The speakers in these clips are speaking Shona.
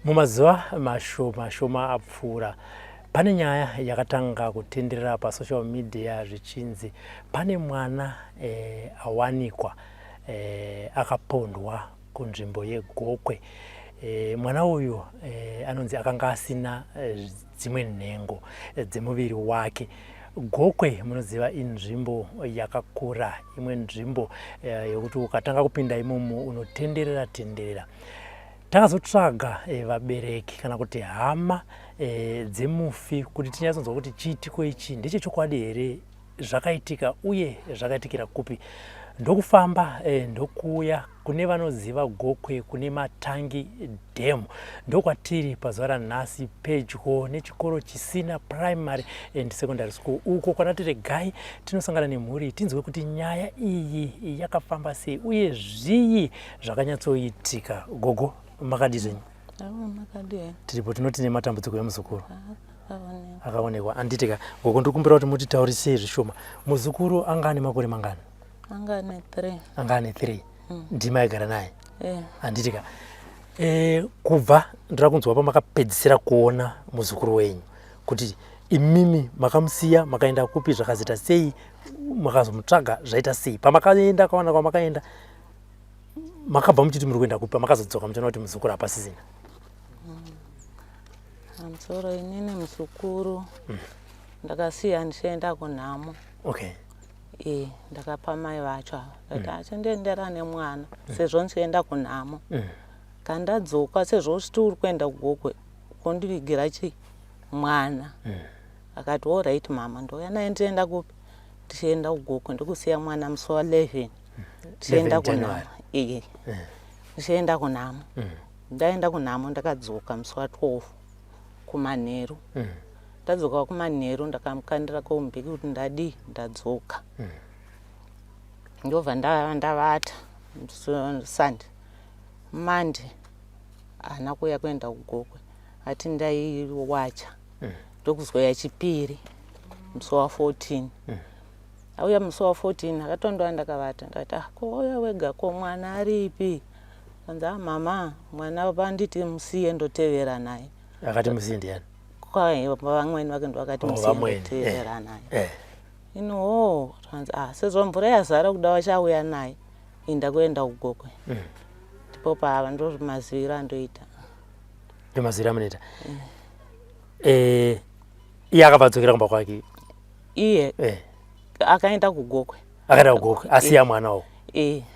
Mumazuva mashoma apfuura pane nyaya yakatanga kutenderera pasocial media zvichinzi pane mwana awanikwa akapondwa kunzvimbo yeGokwe. Mwana uyu anonzi akanga asina dzimwe nhengo dzemuviri wake. Gokwe munoziva inzvimbo yakakura, imwe nzvimbo yokuti ukatanga kupinda imomo unotenderera tenderera. Takazotsvaga vabereki kana kuti hama dzemufi kuti tinyatsonzwa kuti chiitiko ichi ndechechokwadi here, zvakaitika uye zvakaitikira kupi. Ndokufamba ndokuuya kune vanoziva Gokwe, kune Matangi Dam. Ndokwatiri pazuva ranhasi pedyo nechikoro chisina primary and secondary school. Uko kwanatiri Gai tinosangana nemhuri tinzwe kuti nyaya iyi yakafamba sei uye zvii zvakanyatsoitika. Gogo, makadi zvenyu? Tiripo tinoti nematambudziko emuzukuru akaonekwa. Anditika Gogo, ndikumbira kuti mutitaurisei zvishoma. Muzukuru anga ane makore mangani? Anga ane 3. Anga ane 3. Ndima aigara naye? Anditika kubva ndira kunzwa pamakapedzisira kuona muzukuru wenyu kuti imimi makamusiya makaenda kupi, zvakazita sei, makazomutsvaga zvaita sei, pamakaenda kawana kwamakaenda makabva muchiti muri kuenda kupi, pamakazodzoka muchiona kuti muzukuru hapasisina? Amusoro inini muzukuru ndakasiya ndichienda kunhamo. Okay. Ndakapa mai vacho kuti achindiendera nemwana sezvo ndichienda kunhamo. Kandadzoka sezvo uchiti uri kuenda kuGokwe kundivigira chi mwana. Akati alright mama, ndouya naye ndichienda kupi, ndichienda kuGokwe ndokusiya mwana musi wa11 ndichienda kunhamo. Ndichienda kunhamo. Ndaenda kunhamo ndakadzoka musi wa12 kumanheru. Ndadzoka kumanheru ndakamukandira kumbeki kuti ndadzoka. Ndobva ndavata Sunday. Monday haana kuuya kuenda kuGokwe, ati ndaiwacha. Ndokuzwa yachipiri musi wa14. Auya musi wa14 akatondoa ndakavata ndakati kouya wega ko mwana aripi? Anzi mama, mwana panditi musiye ndotevera naye. Akati musiye ndiani? Vamweni vake ndo vakati musiye ndotevera naye. Ino anzi sezvo mvura yazara kuda wachauya naye inda kuenda kuGokwe. Ndipo pava ndo maziviro andoita. Ndo maziviro amunoita. Iye akabvadzokera kumba kwake? Iye akaenda kuGokwe. Akaenda kuGokwe asiya mwana wavo?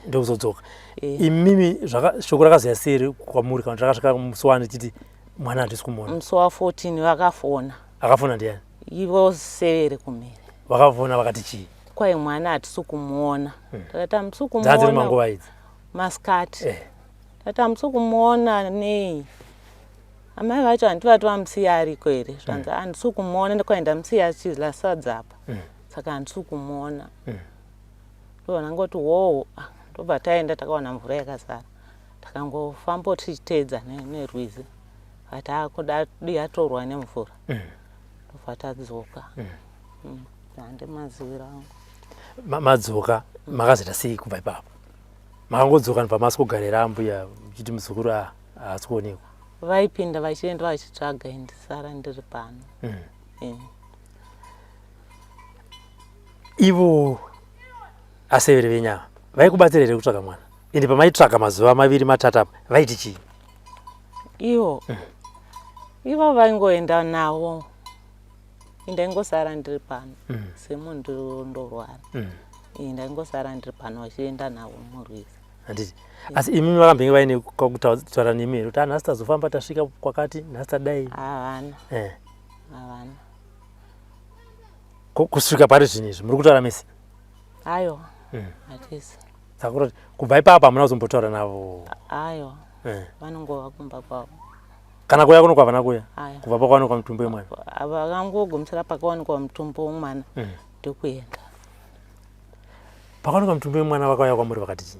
Ndokuzodzoka. Imimi shoko rakazoya sei kwamuri kana rakasvika musi wani chiti mwana handisi kumuona? Musi wa14 vakafona. Akafona ndiani? Ivo 7 kumhiri. Vakafona vakati chii? Kwai mwana hatisi kumuona. Takati hamisi kumuona. Dzanzi manguva idzi? Masikati. Takati hamisi kumuona nei. Amai vacho handivati vamusiya ariko here. Zvanzi handisi kumuona ndkwai ndamusiya achidya sadza apa. Saka handisi kumuona. Ndobva ngoti ndobva taenda takawana mvura yakazara. Takangofamba tichiteedza nerwizi. Ati akudi atorwa nemvura. Ndobva tadzoka. Hande maziviro angu. Madzoka makazoita sei kubva ipapo? Makangodzoka ndobva masi kugarira ambuya muchiti muzukuru haasi kuonekwa? Vaipinda vachienda vachitsvaga ndisara ndiri pano. Ivo asevere venyama vaikubatsira here kutsvaga mwana? Ende pamaitsvaga mazuva 2 matatu apa vaiti chii? Ivo vaingoenda nawo. Ndaingosara ndiri pano semunhu ndorwara. Ndaingosara ndiri pano vachienda nawo murwizi. Handiti. Asi imimi vakambenge vaine kutaura nemi here kuti nhasi tazofamba tasvika kwakati, nhasi tadai? Havana. Havana. Kusvika pari zvino izvi muri kutaura mese? Aiwa. Hatisi. Saka kuti kubva ipapo hamuna kuzombotaura navo? Aiwa. Vanongova kumba kwavo. Kana kuya kuno kwavana kuya? Kubva pakawanikwa mutumbo wemwana? Vakangogumisira pakawanikwa mutumbo womwana ndokuenda. Pakawanikwa mutumbo wemwana vakauya kwamuri vakati chii?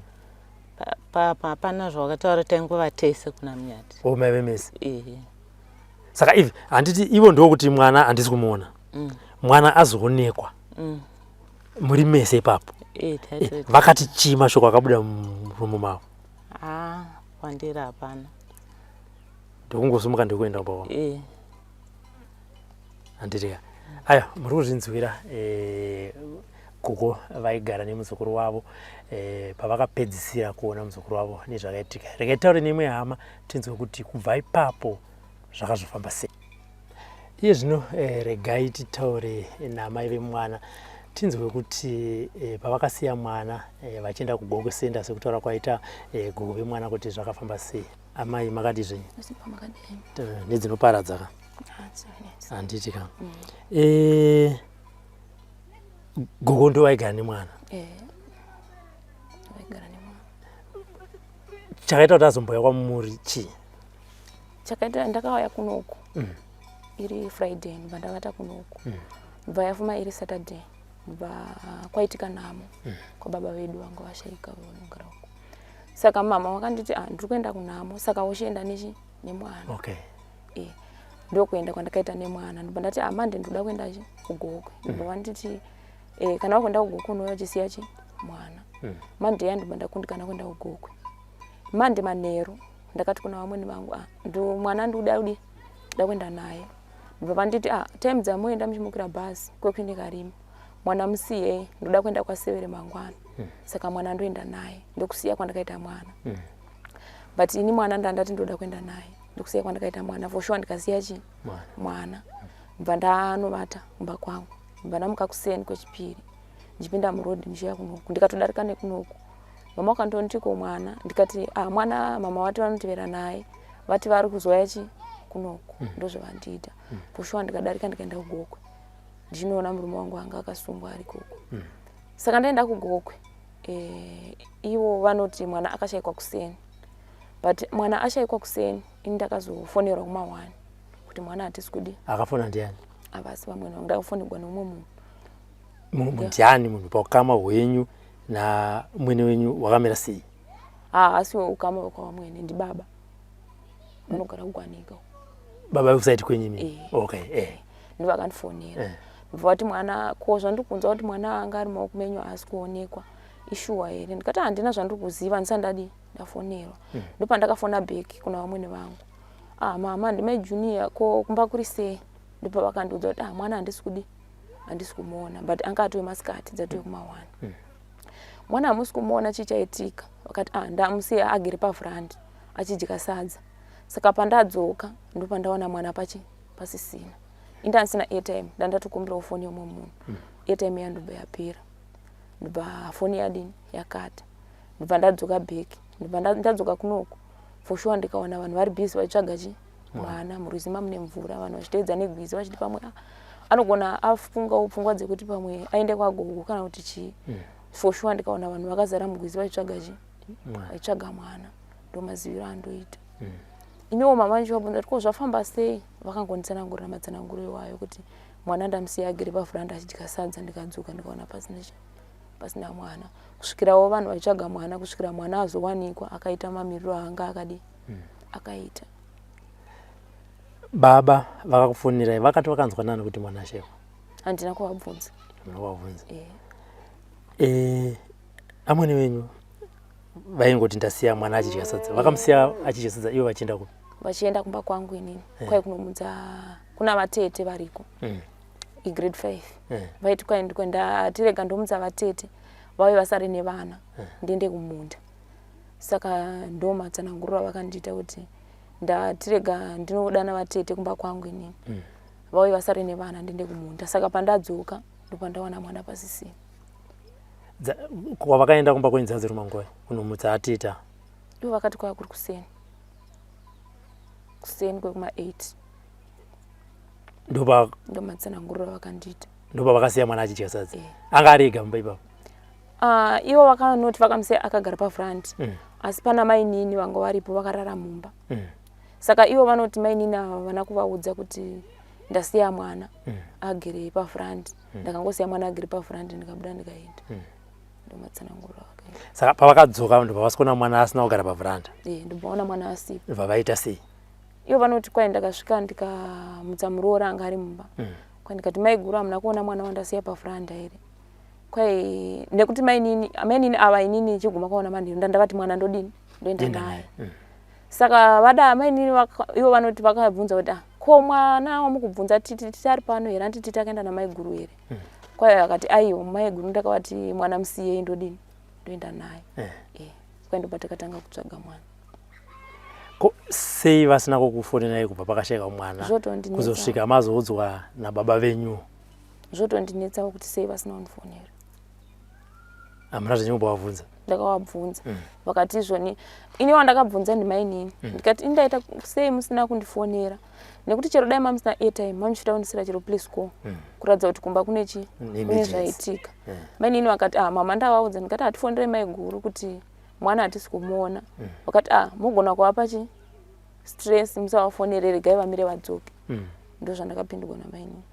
Pana zvavakataura taingova tese kuna Munyati. Mai vemese? Saka ivi handiti ivo ndokuti mwana handisi kumuona, mwana azoonekwa muri mese ipapo, vakati chii mashoko akabuda mumuromo mavo? Kwandiri hapana. ndokungosumuka ndikuenda kumba kwavo handitika aya muri kuzvinzwira Gogo vaigara nemuzukuru wavo pavakapedzisira kuona muzukuru wavo nezvakaitika. Regai taure neimwe hama tinzwe kuti kubva ipapo zvakazofamba sei. Iye zvino regai titaure namai vemwana tinzwe kuti pavakasiya mwana vachienda kuGogo Center sekutaura kwaita Gogo vemwana kuti zvakafamba sei. Amai makati zvenyu nedzinoparadza ka handiti ka Gogo ndo vaigara nemwana chakaita kuti azomboya kwamuri chii? Chakaita ndakauya kunoku iri Friday ndibva ndavata kunoku ndibva yafuma iri Saturday ndibva kwaitika nhamo kwababa vedu vanga vashaika vanogara uko. Saka mama wakanditi ndiri kuenda kunhamo saka uchienda nemwana. Okay. Ndokuenda kwandakaita nemwana ndibva ndati mande ndoda kuenda kuGogo. Ndibva vanditi kana wakuenda kuGogo unochisiya mwana. Mande ndibva ndakundikana kuenda kuGogo. Mande manheru ndakati kuna vamweni vangu ndo mwana ndoda kuenda naye. Ndibva vanditi time dzamuenda muchimukira bhazi kweklinika rimo mwana musiye ndoda kuenda kwaSevere mangwana. Saka mwana ndoenda naye ndokusiya kwandakaita mwana. But ini mwana ndandati ndoda kuenda naye ndokusiya kwandakaita mwana for sure ndikasiya mwana. Ndibva ndanovata kumba kwangu ndibva ndamuka kuseni kwechipiri ndichipinda murodhi ndichiya kunoku ndikatodarika nekunoku. Mama wakandonitiko mwana ndikati mwana mama vati vanotivera naye vati vari kuzouya kunoku ndozvavandiita. For sure ndikadarika ndikaenda kuGogo ndichinoona murume wangu anga akasungwa ari koko. Saka ndaenda kuGogo ivo vanoti mwana akashayikwa kuseni. But mwana ashayikwa kuseni ini ndakazofonerwa kuma1 kuti mwana hatisi kudi. Akafona ndiani? Avasi vamwe ndakafonerwa nomumwe munhu. Ndiani munhu pakama hwenyu na mwene wenyu wakamira sei? Asi ukama wakawamwene ndi baba vanogara kugwanika. Baba wekusaiti kwenyu? Okay. Ndivo akandifonera. Ndibva kuti mwana kozva ndikunzwa kuti mwana anga ari maoko menyu asi kuonekwa ishuwa here. Ndikati handina zvandikuziva ndisandadi ndafonerwa. Ndipo ndakafona bheki kuna vamwene vangu. Mama ndime junior ko kumba kuri sei. Ndipo vakandiudza kuti mwana handisi kumuona but anga atowe masikati dzatowe kuma1. Mwana hamusi kumuona chichaitika. Vakati ndamusiya agere pafront achidya sadza. Saka pandadzoka ndipo pandaona mwana pasisina. Indansina airtime ndandatikumbira foni yomwe munhu. Airtime yandobva yapera. Ndibva foni yadini yakata. Ndibva ndadzoka bheki. Ndibva ndadzoka kunoku. For sure ndikaona vanhu vari busy vachitsvaga mwana muruzima mune mvura vanhu vachiteedza negwizi vachiti pamwe anogona afungawo pfungwa dzekuti pamwe aende kwaGogo kana kuti chii. For sure ndikaona vanhu vakazara mugwizi vachitsvaga mwana. Ndo maziviro andoita. Inewo mama ndichivabvunza kuti ko zvafamba sei. Vakangonditsanangurira matsananguro iwayo kuti mwana ndamusiya agere pafront achidya sadza ndikadzoka ndikaona pasina mwana. Kusvikirawo vanhu vachitsvaga mwana kusvikira mwana azowanikwa akaita mamiriro anga akaita. Baba vakakufonirai vakati vakanzwa nani kuti mwana ashayikwa? Handina kuvabvunza. Amwene wenyu vaingoti ndasiya mwana achidya sadza. Vakamusiya achidya sadza ivo vachienda kupi? Vachienda kumba kwangu inini. Kwai kunomudza kuna vatete variko. Grade 5. Vaiti kwenda tirega ndomudza vatete vave vasari nevana ndiende kumunda. Saka ndo matsananguriro vakandiita kuti ndatirega ndinodana vatete kumba kwangu inini. Vave vasari nevana ndiende kumunda. Saka pandadzoka ndo pandawana mwana pasisina. Kwavakaenda kumba kwenyu dzanzi rumangoi kunomudza ateta? Ivo vakati kwaya kuri kuseni. Kuseni kwekuma 8. Ndo matsananguriro vakandiita. Ndopa vakasiya mwana achidya sadza. Anga ari ega mumba ipapo? Ivo vakanoti vakamusiya akagara pafront. Asi pana mainini vanga varipo vakarara mumba. Saka ivo vanoti mainini ava vana kuvaudza kuti ndasiya mwana agere pafront. Ndakangosiya mwana agere pafront ndikabuda ndikaenda. Ndo matsananguriro vakaita. Saka pavakadzoka ndo pavasikuona mwana asina kugara pavhuranda? Ndibvaona mwana asipo. Ndobva vaita sei? Ivo vanoti kwai ndakasvika ndikamutsa muroora anga ari mumba. Kwai ndikati maiguru hamuna kuona mwana wandasiya pafuranda here. Kwai nekuti mainini ava inini chiguma kwaona mandiro ndandavati mwana ndodini ndoenda naye. Saka vada amainini ivo vanoti vakabvunza kuti ko mwana wamukubvunza titi ari pano here anditi takaenda namai guru here. Kwayo akati aiwa mai guru ndakavati mwana musiyei ndodini ndoenda naye. Kwaendo patakatanga kutsvaga mwana. Ko sei vasina kukufonera kubva pakashayika mwana kuzosvika mazoudzwa nababa venyu? Zvotondinetsa kuti sei vasina kunifonera. Hamuna zvanyambovabvunza? Ndakavabvunza vakati izvoni iniwo ndakabvunza ndimainini ndikati indaita sei musina kundifonera nekuti chero dai mamusina airtime mamuchitaunisira chero please call kuratidza kuti kumba kune zvaitika. Mainini vakati mama ndavaudza ndikati hatifonere mai guru kuti mwana hatisi kumuona. Vakati mugona kuvapa stress musavafonere regai vamire vadzoke. Ndo zvandakapindurwa namainini.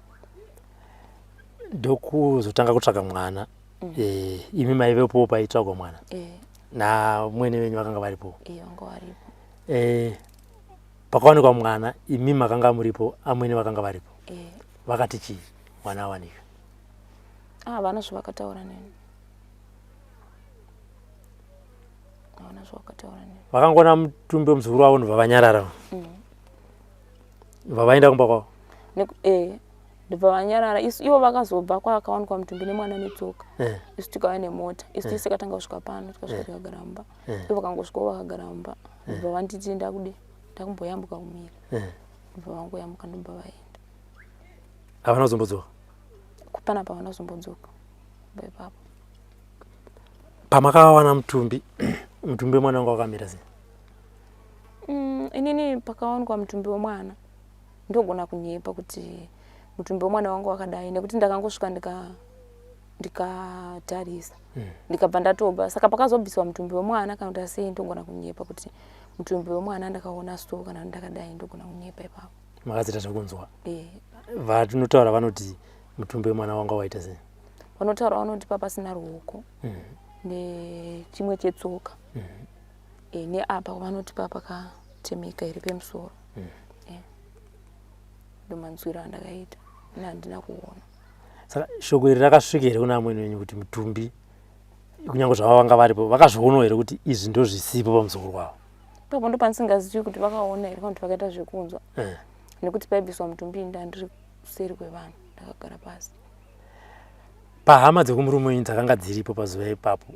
Ndokuzotanga kutsvaga mwana. Imi maivepo paitsvagwa mwana? Na mwene venyu vakanga varipo? Vanga varipo. Pakawanikwa mwana imi makanga muripo amwene vakanga varipo? Vakati chii mwana awanika? Havana zvavakataura neni. Havana zvavakataura neni. Vakangona mutumbi wemuzukuru wavo ndobva vanyarara? Ndobva vaenda kumba kwavo? Ndobva vanyarara. Ivo vakazobva kwakawanikwa mutumbi nemwana netsoka. Isu tikauya nemota. Isu tise katanga kusvika pano tikasvika tikagara mumba. Ivo vakangosvikawo vakagara mumba. Ndobva vanditi ndakumboyambuka kumira. Ndobva vangoyambuka ndobva vaenda. Havana kuzombodzoka? Kupana pavana kuzombodzoka. Ipapo. Pamakawana mutumbi, mutumbi wemwana wangu wakamira sei? Inini pakawanikwa mutumbi wemwana ndogona kunyepa kuti mutumbi wemwana wangu wakadai nekuti ndakangosvika ndikatarisa ndikabva ndatobva. Saka pakazobviswa mutumbi wemwana kana kuti sei ndogona kunyepa kuti mutumbi wemwana ndakaona so kana ndakadai ndogona kunyepa ipapo. Makazita zvekunzwa? Vatinotaura vanoti mutumbi wemwana wangu waita sei? Vanotaura vanoti papasina ruoko nechimwe chetsoka. Neapa vanoti papakatemeka iri pemusoro. Ndomanzwiro andakaita handina kuona. Saka shoko iri rakasvika here kuna amweni venyu kuti mutumbi kunyange zvavo vanga varipo vakazvionawo here kuti izvi ndo zvisipo pamuzukuru wavo? Ipapo ndo pandisingazivi kuti vakaona here kana kuti vakaita zvekunzwa. Nekuti paibviswa mutumbi ndandiri kuseri kwevanhu ndakagara pasi. Pahama dzekumurume wenyu dzakanga dziripo pazuva ipapo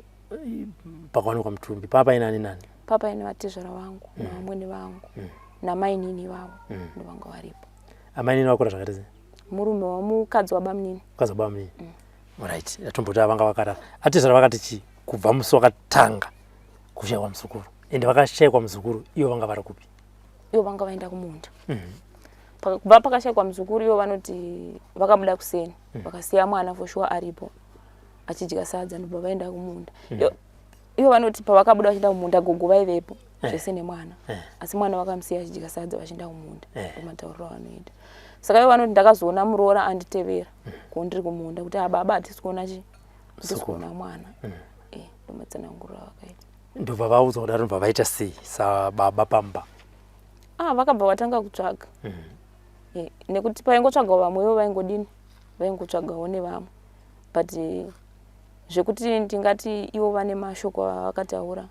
pakawanikwa mutumbi papa inani nani? Papa ine vatezvara vangu navamwene vangu namainini vavo ndovanga varipo. Amainini vakura zvakaita sei? Murume wamukadzi wabamunini. Mukadzi wabamunini. Right. Atomboti vanga vakarara. Atezvara vakati chii kubva musi wakatanga kushayikwa muzukuru? Ende vakashayikwa muzukuru ivo vanga vari kupi? Ivo vanga vaenda kumunda. Kubva pakashayikwa muzukuru ivo vanoti vakabuda kuseni vakasiya mwana for sure aripo achidya sadza ndobva vaenda kumunda. Ivo vanoti pavakabuda vachienda kumunda gogo vaivepo zvese nemwana. Asi mwana vakamusiya achidya sadza vachienda kumunda. Ndomatauriro avanoita. Saka ivo vanoti ndakazoona muroora anditevera kundiri kumunda kuti baba hatisi kuona mwana. Ndomatsananguriro avakaita. Ndobva vaudzwa kudaro ndobva vaita sei sababa pamba? Vakabva vatanga kutsvaga. Nekuti paingotsvagawo vamwewo vaingodini vaingotsvagawo nevamwe. But zvekuti ndingati ivo vane mashoko avakataura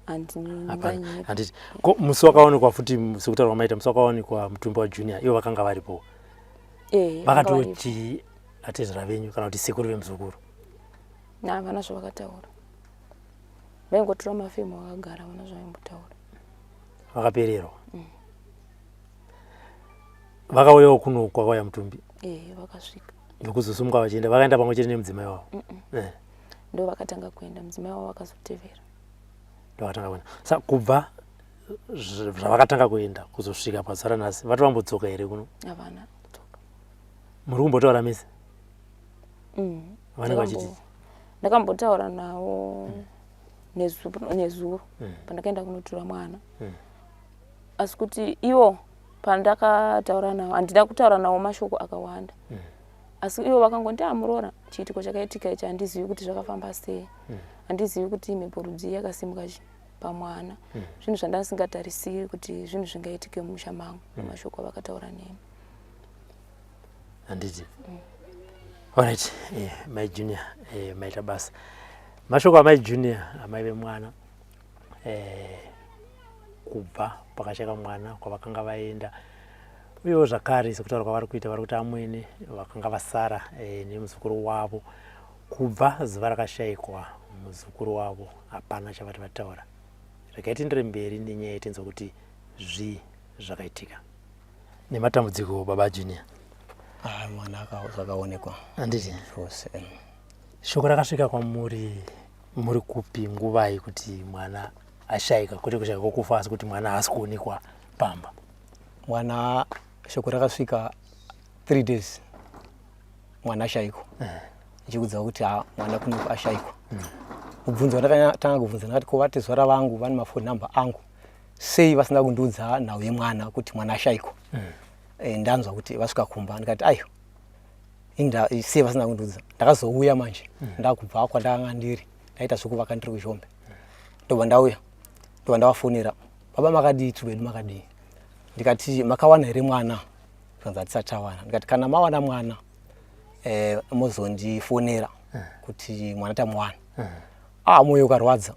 handiti. Ko musi wakawanikwa futi sekutaura maita musi wakawanikwa mutumbi waJunior ivo vakanga varipo? Vakatoti atezvara venyu kana kuti sekuru vemuzukuru? Havana zvavakataura. Vaingotora mafemu vakagara havana zvavaimbotaura. Vakapererwa? Vakauyawo kuno kwakauya mutumbi? Vakasvika. Ndokuzosumuka vachienda vakaenda pamwe chete nemudzimai wavo? Ndo vakatanga kuenda mudzimai wavo vakazotevera. Ndo vakatanga kuenda. Saka kubva zvavakatanga kuenda kuzosvika pazuva ranhasi vati vambodzoka here kuno? Havana kudzoka. Muri kumbotaura mese? Vanenge vachiti? Ndakambotaura navo nezuro pandakaenda kunotora mwana. Asi kuti ivo pandakataura navo handina kutaura navo mashoko akawanda. Asi ivo vakangoti muroora chiitiko chakaitika ichi handizivi kuti zvakafamba sei. Handizivi kuti mhepo rudzi yakasimuka pamwana. Zvinhu zvandasingatarisiri kuti zvinhu zvingaitike mumusha mangu namashoko avakataura neni. Handiti. Alright, Mai Junior, maita basa. Mashoko amai Junior amai vemwana kubva pakashaka mwana kwavakanga vaenda, uyewo zvakare sekutaura kwavari kuita vari kuti amwene vakanga vasara nemuzukuru wavo. Kubva zuva rakashayikwa muzukuru wavo hapana chavati vataura. Regai tiendere mberi nenyaya yetinzwa kuti zvii zvakaitika nematambudziko baba Junior. Mwana zvakaonekwa handiti zvose. Shoko rakasvika kwamuri muri kupi nguvai kuti mwana ashayika, kuti kushayika kwokufa asi kuti mwana haasi kuonekwa pamba? Mwana shoko rakasvika 3 days mwana ashayikwa. Ichikudza kuti mwana kunoku ashayikwa. Kubvunza ndakatanga kubvunza ndakati ko vatezvara vangu vane mafoni namba angu, sei vasina kundiudza nhau yemwana kuti mwana ashayikwa? Ndanzwa kuti vasvika kumba ndikati aiyo sei vasina kundiudza. Ndakazouya manje ndakubva kwandakanga ndiri ndaita zvekuvaka ndiri kuZhombe. Ndobva ndauya ndobva ndavafonera, baba makadii Tubhedu makadii? Ndikati makawana here mwana? Zvanzi hatisati tawana. Ndikati kana mawana mwana muzondifonera kuti mwana tamuwana. Mwoyo ukarwadza.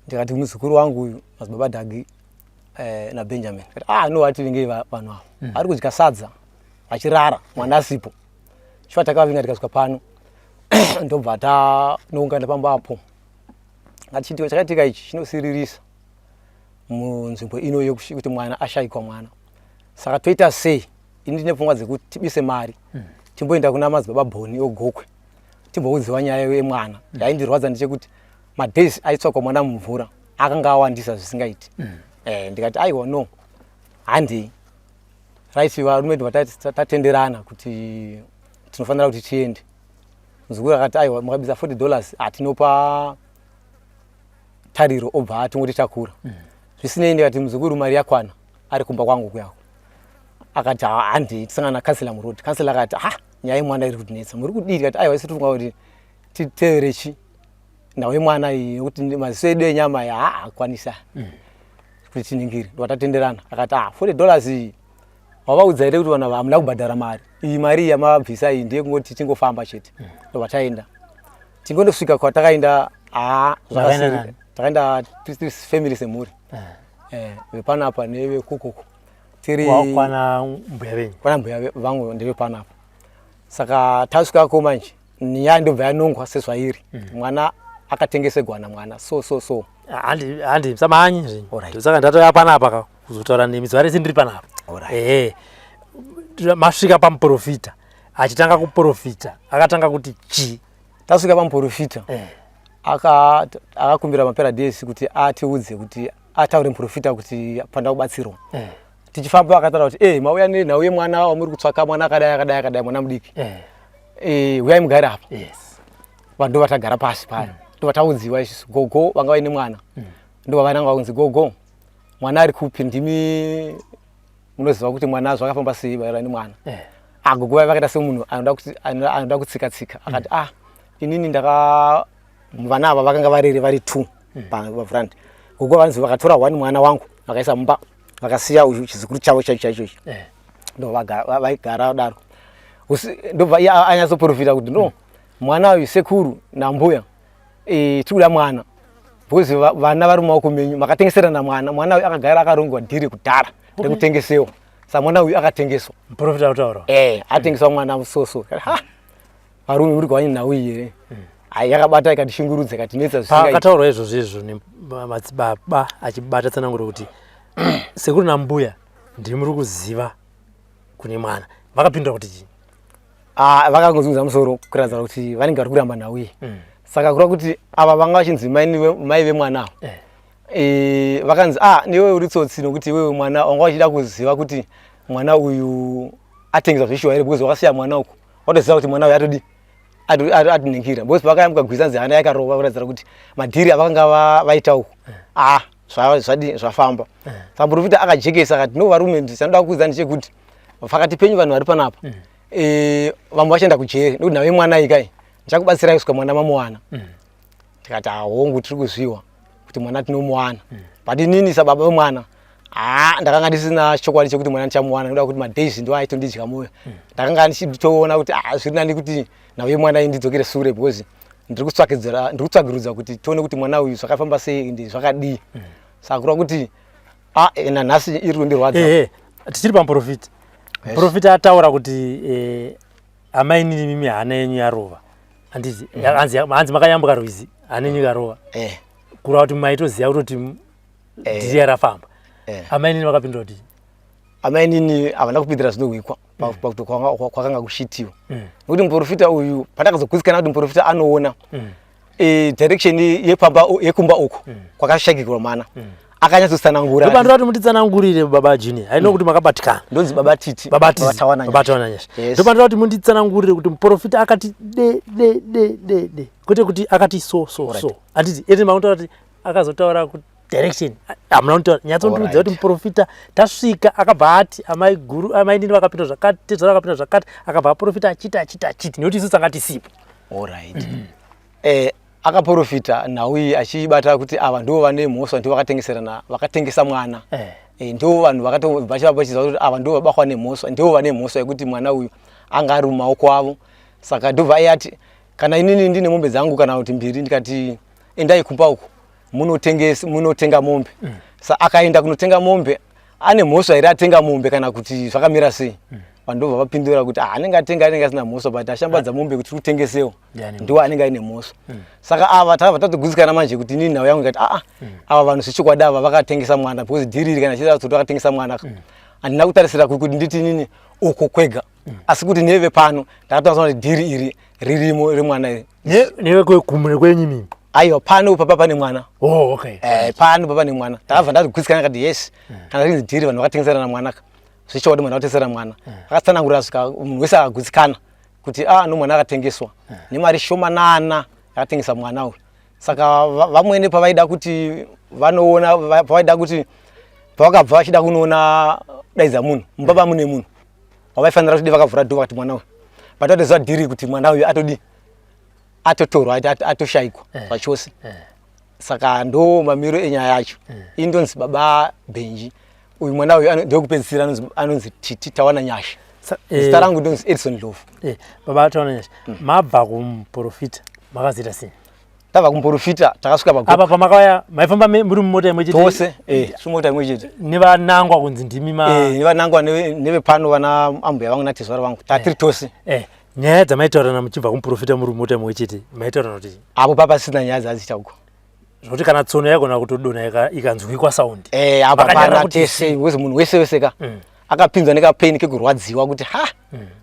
Ndikati muzukuru wangu uyu madzibaba Dhagi naBenjamin, no vativingei vanhu ava vari kudya sadza vachirara mwana asipo. Chifukwa takavinga tikasvika pano ndobva tanoungana pambapo. Ngatichitiwa chakaitika ichi chinosiririsa munzvimbo ino yokuti mwana ashayikwa mwana. Saka toita sei? Ini ndine pfungwa dzekuti tibise mari timboenda kuna madzibaba Bhoni oGokwe timboudziwa nyaya yemwana. Yaindirwadza ndechekuti madhezi aitsvakwa mwana mumvura akanga awandisa zvisingaiti. Ndikati aiwa no handei right, varume ndivatatenderana kuti tinofanira kuti tiende. Muzukuru akati aiwa makabisa $40 atinopa tariro, obva atingoti takura. Zvisinei ndikati muzukuru mari yakwana ari kumba kwangu kuyako. Akati handei tisangana nakansela murodi. Kansela akati nyaya yemwana iri kutinetsa, muri kudii? Ndikati aiwa isi tofunga kuti titevere chi nhau yemwana iyi nekuti maziso edu enyama iyi akwanisa kuti tiningire. Ndovatatenderana akati $40 iyi wavaudza here kuti vanhu hamuna kubhadhara mari iyi? Mari iyi yamabvisa iyi ndeyekungoti tingofamba chete. Ndobva taenda. Tingondosvika kwatakaenda zvakasiri. Takaenda family semhuri vepanapa nevekukoko tiri kwana mbuya venyu. Kwana mbuya vangu ndevepanapa. Saka tasvikako manje nyaya ndobva yanongwa sezvairi. Mwana akatengesegwana mwana so handi samanyi zvinhu. Saka ndatoya panapa kuzotaura nemi zuva rese ndiri panapa. Masvika pamuprofita, achitanga kuprofita akatanga kuti chi? Tasvika pamuprofita akakumbira maperadesi kuti atiudze kuti ataure muprofita kuti panda kubatsirwa. Tichifamba akataura kuti mauya nenhau yemwana wamuri kutsvaka, mwana akadai mwana mudiki. Uyai mugare apa. Vanhu ndovatagara pasi paya ndovataudziwa isusu gogo vanga vaine mwana. Ndobva vananga kunzi gogo mwana ari kupi? Ndimi munoziva kuti mwana zvakafamba sei maererano nemwana. Gogo vai vakaita semunhu anoda kutsika-tsika. Akati inini vana ava vakanga varere vari 2 pavhurandi. Gogo vanzi vakatora 1 mwana wangu vakaisa mumba vakasiya uyu chizukuru chavo chaicho. Ndobva vaigara daro. Ndobva anyatsoprofita kuti no mwana uyu sekuru nambuya tikuda mwana because vana vari mumaoko menyu makatengeserana mwana. Mwana uyu akagara akarongwa dhiri kudhara rekutengesewa. Saka mwana uyu akatengeswa. Muprofita kutaura atengeswa mwana soso. Varume muri kuva nhau iyi here? Yakabata ikatishungurudza ikatinetsa zvisingaiti. Pakataurwa izvozvo madzibaba achibata tsananguro kuti sekuru nambuya ndiri muri kuziva kune mwana, vakapindura kuti chii? Vakangozunguza musoro kuratidza kuti vanenge vari kuramba nhau iyi. Saka kura kuti ava vanga vachinzi mai vemwana ava vakanzi newe uri tsotsi nokuti wewe mwana wanga wachida kuziva kuti mwana uyu atengeswa zvishuwa here, because wakasiya mwana uku watoziva kuti mwana uyu atodi atiningira. Because vakayambuka gwizanzi hana yakarova kuratidza kuti madhiri avakanga vaita uku zvafamba. Saka muprofita akajekesa akati no varume ndisanoda kuudza ndechekuti pakati penyu vanhu vari panapa vamwe vachienda kujeri ndokuti nhau yemwana ikai ndichakubatsirai kusvika mwana mamuwana. Tikati hongu tiri kuzviwa kuti mwana tinomuwana, but inini sababa vemwana ndakanga ndisina chokwadi chekuti mwana ndichamuwana nekuda kuti madhezi ndo aitondidya moyo. Ndakanga ndichitoona kuti zviri nani kuti nhau yemwana ndidzokere sure because ndiri kutsvagirudza kuti tione kuti mwana uyu zvakafamba sei ende zvakadii. Saka kura kuti nanhasi iri kundirwadza. Tichiri pamuprofita. Muprofita ataura kuti amai nini mimi hana yenyu yarova. Handiti hanzi makayambuka rwizi hana yenyu yarova. Kureva kuti maitoziva kutoti dhiri yarafamba. Amai nini vakapindura kuti amai nini havana kupindira zvinohwikwa pakuti kwakanga kushitiwa. Nokuti muprofita uyu pandakazogutsikana kuti muprofita anoona direction yekumba uko kwakashakirwa mana. Akanyatsosanangura. Ndopandira kuti munditsanangurire baba Junior. Haino kuti makabatikana. Ndonzi baba Titi. Baba Tawana nyasha. Ndopandira kuti munditsanangurire kuti muprofita akati de. Kuti akati so. Handiti eti makuntaura kuti akazotaura kuti direction. Hamuna kuntaura nyatsondiudza kuti muprofita tasvika akabva ati amai guru amai nini vakapinda zvakati tedzara vakapinda zvakati akabva muprofita achita nekuti isusu tanga tisipo. Alright. Akaprofita nhau iyi achibata kuti ava ndivo vane mhosva ndivo vakatengesa mwana. Ndivo vanhu vakachiziva kuti ava ndivo vabakwa nemhosva ndivo vane mhosva yekuti mwana uyu anga ari mumaoko avo. Saka ndobva ayati kana inini ndine mombe dzangu kana kuti mbiri ndikati endai kumba uko munotenga mombe. Saka akaenda kunotenga mombe ane mhosva here atenga mombe kana kuti zvakamira sei. Vandobva vapindura kuti anenge atenga anenge asina mhosva but ashambadza mombe kuti utengesewo ndiwo anenge aine mhosva. Saka ava tatogutsikana manje kuti nini nhau yangu ikati ava vanhu zvechokwadi ava vakatengesa mwana because dhiri kana chida kuti vakatengesa mwana handina kutarisira kuti nditi nini uko kwega asi kuti neve pano ndakataura kuti dhiri iri ririmo remwana iri neve kwekumune kwenyu mimi. Aiwa pano papa pane mwana. Okay. Pano papa pane mwana. Ndakabva ndatogutsikana kati yes kana rinzi dhiri vanhu vakatengeserana mwana zvechokwadi mwana akatengesera mwana. Akatsanangura svika munhu wese akagutsikana kuti nomwana akatengeswa nemari shomanana yakatengesa mwana uyu. Saka vamwene pavaida kuti vanoona pavaida kuti pavakabva vachida kunoona daidza munhu mubaba mune munhu wavaifanira kuti vakavhura dhova kuti mwana uyu vatatoziva dhiri kuti mwana uyu atotorwa atoshayikwa zvachose. Saka ndo mamiro enyaya yacho. Indonzi baba Benji. Uyu mwana uyu ndokupedzisira anonzi Titi Tawana nyasha. Zita rangu ndonzi Edison Ndlovu. Baba Tawana nyasha. Mabva kumuprofita makazita sei? Tabva kumuprofita takasvika pagogo. Apa pamakauya maifamba muri mumota imwe chete. Tose mumota imwe chete. Nevanangwa kunzi ndimi nevanangwa nevepano vana ambuya vangu natezvara vangu tatiri tose. Nyaya dzamaitaurana muchibva kumuprofita muri mumota imwe chete maitaurana kuti apo papasina nyaya dzadziita uko. Zvokuti kana tsono yagona kutodonha ikanzwikwa saundi. Apa pana tese wese munhu wese ka akapinzwa nekapaini kekurwadziwa kuti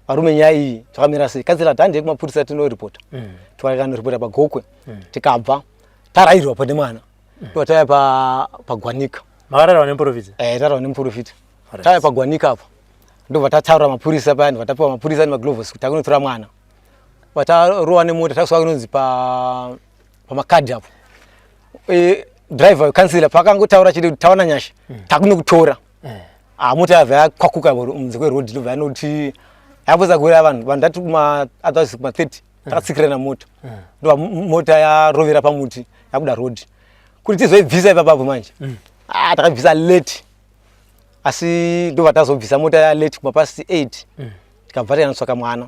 varume nyaya iyi zvakamira sei. Kanzira dhande kumapurisa tinoripota. Tikanoripota pagokwe tikabva tarayirwa pane mwana. Totaya pagwanika. Makararwa nemuprofita? Tararwa nemuprofita. Taya pagwanika apa. Ndobva tataura mapurisa payani vatapiwa mapurisa nemaglovhos kuti akunotora mwana. Vatarowa nemota takusvika kunonzi pamakadhi apo. Driver wekansila pakangotaura chete kuti Tawana nyasha takunokutora. Mota yabva yakwakuka munze kwerodhi ndobva yanoti yapedza kuwira vanhu ndati kuma-30 takatsikira namota. Ndobva mota yarovera pamuti yabuda rodhi. Kuti tizoibvisa ipapapo manje. Takabvisa late. Asi ndobva tazobvisa mota yalate kumapasi 8. Tikabva tanatsvaka mwana.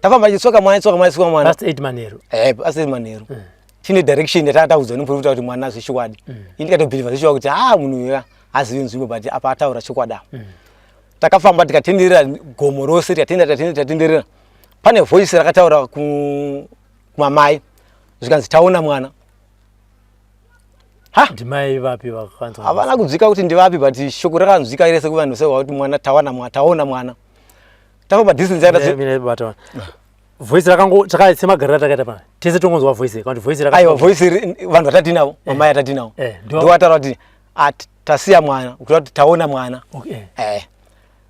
Tafamba tichitsvaka mwana. Past 8 manheru. Past 8 manheru. Tine direction yatataudzwa nemuprofita kuti mwana zvechokwadi. Ndikatobhilivha zvechokwadi kuti munhu uyu hazivi nzvimbo but apa ataura chokwadi. Takafamba tikatenderera gomo rose tikatenderera. Pane voice rakataura kumamai zvikanzi taona mwana. Ndimai vapi vakanzwa? Havana kudzika kuti ndivapi but shoko rakanzwika rese kuvanhu sewa kuti mwana taona mwana. Tafamba distance yakati voice rakango takaisemagara takaita pana tese tongonzwa voice kandi voice aiwa voice vanhu vatatinavo mamai atatinavo ndo vataura kuti tasiya mwana kuti taona mwana.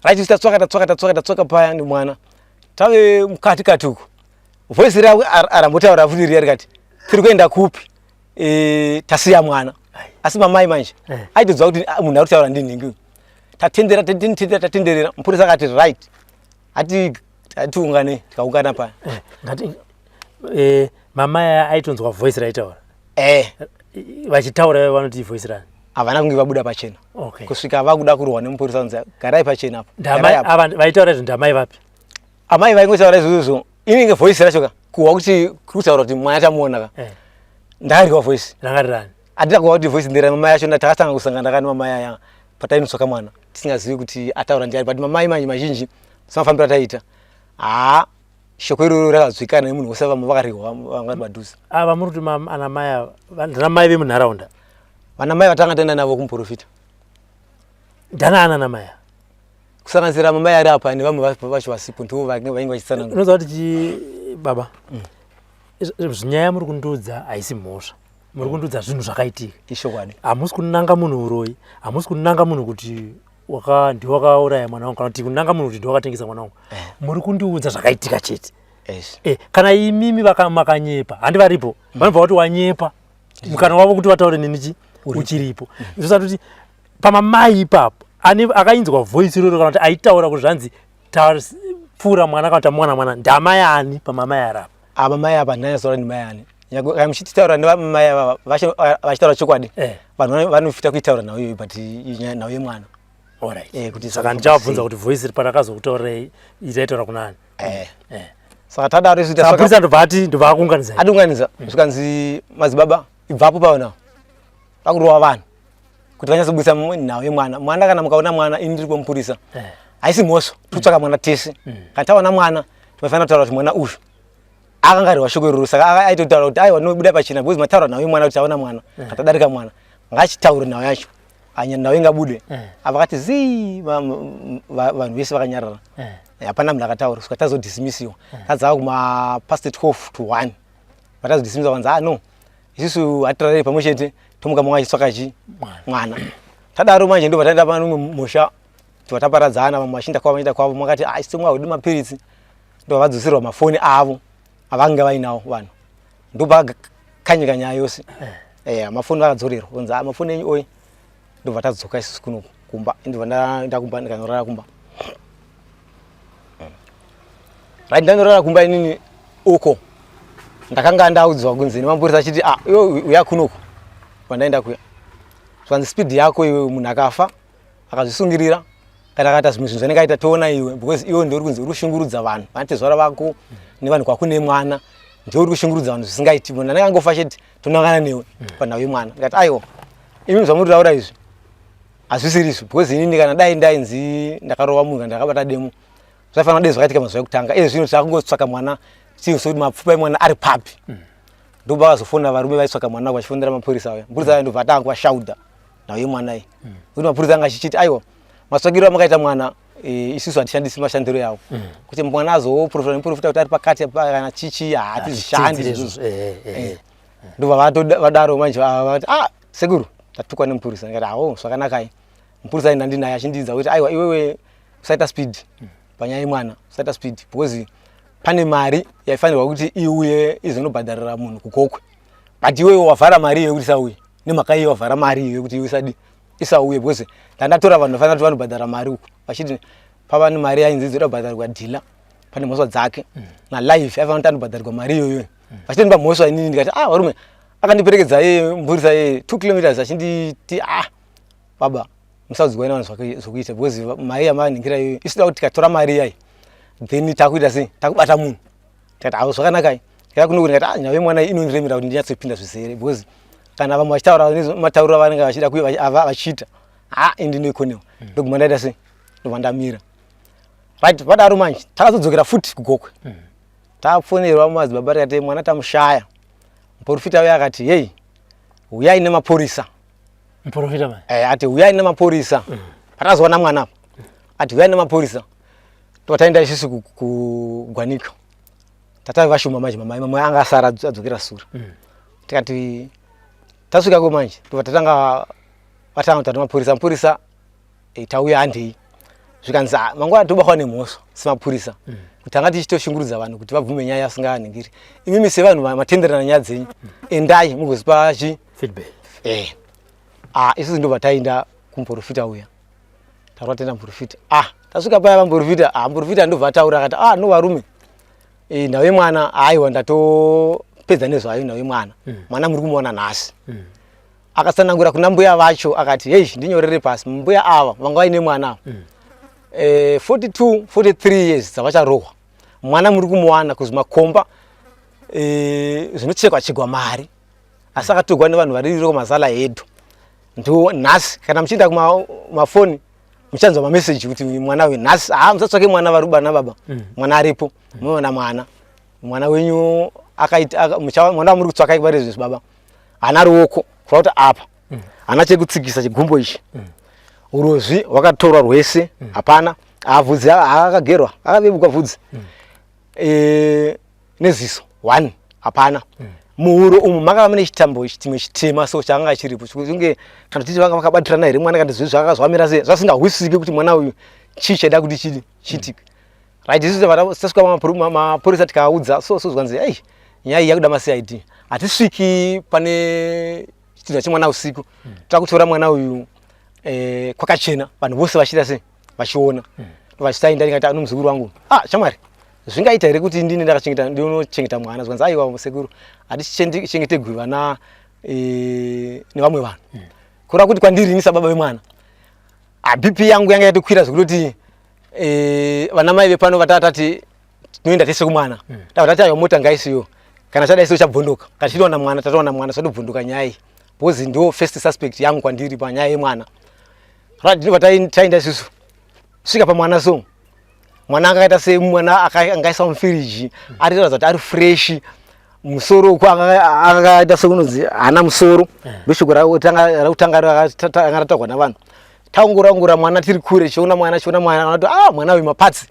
Right tatsvaka paya ndi mwana tave mukati uko voice ravo arambotaura futi riya rikati tiri kuenda kupi tasiya mwana asi mamai manje aitoziva kuti munhu ari kutaura ndinhingi tatenderera mupurisa akati right atiungane tikaungana paya. Mamai aitonzwa voice raitaura vachitaura vanoti voice rani havana kunge vabuda pachena kusvika vakuda kurwa nemupurisa unzi garai pachena apa. Vaitaura kuti ndamai vapi? Amai vaingotaura izvozvo inenge voice racho kuhwa kuti kutaura kuti mwana tamuona ka ndakarikwa voice rangari rani handina kuhwa kuti voice ndera mamai yacho takatanga kusangana kani mamai aya patainosoka mwana tisingazivi kuti ataura ndiani, but mamai manje mazhinji samafambira taita shoko iroro rakadzwikana nemunhu wose vamwe vakarihwa vangari padhuze. Ava muri kuti anamai ndana mai vemunharaunda, vanamai vatanga taenda navo kumuprofita ndana ana namai kusanganisira mamai ari apa nevamwe vacho vasipo ndivo vainge vachitsanangura. Unoziva kuti baba zvinyaya muri kundudza haisi mhosva, muri kundudza zvinhu zvakaitika. Ishokwadi. Hamusi kunanga munhu uroyi, hamusi kunanga munhu kuti ndiwakauraya mwana wangu kana kuti kunanga munhu kuti ndiwakatengesa mwana wangu. Muri kundiudza zvakaitika chete. Kana imimi makanyepa handi varipo vanobva kuti wanyepa mukana wavo kuti vataure nini uchiripo. Zvisati kuti pamamai ipapo akainzwa voice iroro kana kuti aitaura kuti zvanzi pfuura mwana kana kuti mwana ndamai ani pamamai arapa. Amamai apa ndanyatsotaura ndi mai ani. Muchitaura nevamai ava vachitaura chokwadi, vanhu vanofita kuitaura nawo iyoyo but nawo yemwana. Kuti saka ndichavabvunza kuti voice iri parakazokutaurei itaitaura kunani. Saka tadaro zvita saka purisa ndobva ati ndobva kuunganidza. Adunganidza zvikanzi madzibaba ibvapo paona pakurova vanhu kuti vanyatsobudisa nawo yemwana. Mwana kana mukaona mwana ini ndiri kumupurisa haisi mhosva, totsvaka mwana tese. Kana taona mwana tinofanira kutaura kuti mwana uyu akangarirwa shoko iroro, saka aitotaura kuti aiwa nobuda pachina because mataura nawo mwana kuti taona mwana atadarika mwana ngachitaure nawo yacho anya nawo ingabude. Apa kati zii vanhu vese vakanyarara. Hapana munhu akataura kusvika tazodhisimisiwa tadzava kuma past 12 to 1 vatazodhisimisa vanza no isusu hatirarei pamwe chete tomuka mumwe achitsvaka mwana. Tadaro manje ndobva taenda panomwe musha tobva taparadzana, vamwe vachinda kwavo vachienda kwavo, makati isi mwaudi mapiritsi ndobva vadzosirwa mafoni avo avanga vainawo vanhu ndobva kanyika nyaya yose. Mafoni akadzorerwa kunza mafoni enyu oyi ndobva tadzoka isusu kuno kumba, ndobva ndaenda kumba ndikanorara kumba. Ndanorara kumba inini uko ndakanga ndaudzwa kunzi nemapurisa achiti iwe uya kunoko kwandaenda kuya zvanzi speed yako iwe munhu akafa akazvisungirira kana akaita zvimwe zvinhu zvanenge toona iwe because iwe ndio uri kunzi uri kushungurudza vanhu vanoti zvara vako nevanhu kwakune mwana ndio uri kushungurudza vanhu zvisingaiti. Munhu anenge angofa chete tonangana newe panhau yemwana. Ndikati aiwa imi zvamuri kutaura izvi hazvisiri izvo because inini kana dai ndainzi ndakarova munhu kana ndakabata demo zvafanira dai zvakaitika mazuva ekutanga. Izvi zvino takungotsvaka mwana tizokuti mapfupa emwana ari papi. Ndobva vazofonera varume vaitsvaka mwana vachifonera mapurisa aya. Mapurisa aya ndobva atanga kuashaudha nawo yemwana iyi kuti mapurisa anga achichiti aiwa matsvagiro amakaita mwana isusu hatishandisi mashandiro yawo kuti mwana azoprofita neprofita kuti ari pakati kana chichi hatizvishandi izvozvo. Ndobva vadaro manje vati sekuru tatukwa nemupurisa. Ndikati awo zvakanakai. Mupurisa enda ndinaye achindidza kuti aiwa iwewe usaita speed panyaya yemwana, usaita speed because pane mari yaifanirwa kuti iuye izonobhadharira munhu kukokwe but iwewe wavhara mari iyoyo kuti isauye nemhaka iye wavhara mari iyoyo kuti iwe isauye because ndandatora vanhu vafanira kuti vanobhadhara mari uko vachiti pava nemari yainzi dzoda kubhadharirwa dhila pane mhosva dzake nalife aifanira kuti anobhadharirwa mari iyoyo vachitonipa mhosva inini ndikati varume akandiperekedza mupurisa 2 kilometers achinditi baba musaudzwa ina vanhu zvokuita because mari yamaningira iyoyo isida kuti tikatora mari iyai then takuita sei takubata munhu. Tikati awo zvakanakai kaa kuno kuti nyawe mwana inondiremera kuti ndinyatsopinda zvizere because kana vamwe vachitaura matauriro avanenge vachida vachiita indi ndinoikonewa ndoguma ndaita sei ndobva ndamira right. Vadaro manje takazodzokera futi kugokwe tafonerwa mumadzibaba tikati mwana tamushaya. Muprofita uya akati hei uyai nemapurisa. Muprofita manje ati uyai nemapurisa. Patazoona mwana apa ati uyai nemapurisa. Totaenda isusu kugwanika tata vashuma manje mamwe anga asara adzokera sura. Tikati tasvika ko manje tobva tatanga kuti mapurisa tauya handei zvikanzi mangwana tobakwa nemhosva semapurisa kuti anga tichitoshungurudza vanhu kuti vabvume nyaya asingaaningiri. Imimi sevanhu matenderana nyaya dzenyu endai mugozipa feedback. Isusu ndobva taenda kumuprofita uya taura tenda muprofita. Tasvika paya vamuprofita muprofita ndobva ataura akati no varume nawe mwana aiwa ndatopedza nezvayo nawe mwana muri kumuona nhasi. Akasanangura kuna mbuya vacho akati hei ndinyorere pasi mbuya ava vanga vaine mwana ava 43 years dzavacharohwa mwana muri kumuwana kuzi makomba zvinochekwa chegwa mari asi akatogwa nevanhu vari roko mazala hedu ndo nhasi kana muchienda kumafoni muchanzwa mameseji kuti mwana we nhasi musatsvake mwana varuba nababa mwana aripo muona mwana wenyu mwana wamuri kutsvaka vari zvese baba hana ruoko kuva kuti apa hana chekutsikisa chigumbo ichi urozvi hwakatorwa rwese hapana avhudzi akagerwa akavebuka vhudzi neziso 1 hapana muhuro umu makava mune chitambo chimwe chitema so changa chiripo kunge kana titi vanga vakabatirana here mwana kana zvinhu zvakazvamira sei zvasingahwisiki kuti mwana uyu chii chaida kuti chiitike right isusu tasvika mapurisa tikaudza so zvanzi ei nyaya iyi yakuda maCID hatisviki pane chitidza chemwana usiku takutora mwana uyu kwakachena vanhu vose vachiita sei vachiona vachisaenda ndikati ano muzukuru wangu shamwari zvingaita here kuti ndini ndinochengeta mwana zvanzi aiwa sekuru hatichengete gwivana nevamwe vanhu kureva kuti kwandiri ini sababa vemwana BP yangu yanga yatokwira zvekuti vana mai vepano vatatati tinoenda tese kumwana tavatati aiwa mota ngaisiyo kana chadaisiyo chabvunduka kana tinoona mwana tatoona mwana zvatobvunduka nyaya iyi because ndo first suspect yangu kwandiri panyaya yemwana ndinobva taenda isusu svika pamwana so mwana akaita semwana angaisa mufiriji aritaridza kuti ari fresh musoro uko akaita sekunonzi hana musoro ndoshuku rakutanga rakarataurwa navanhu taungura mwana tiri kure chiona mwana anati mwana uyu mapatsi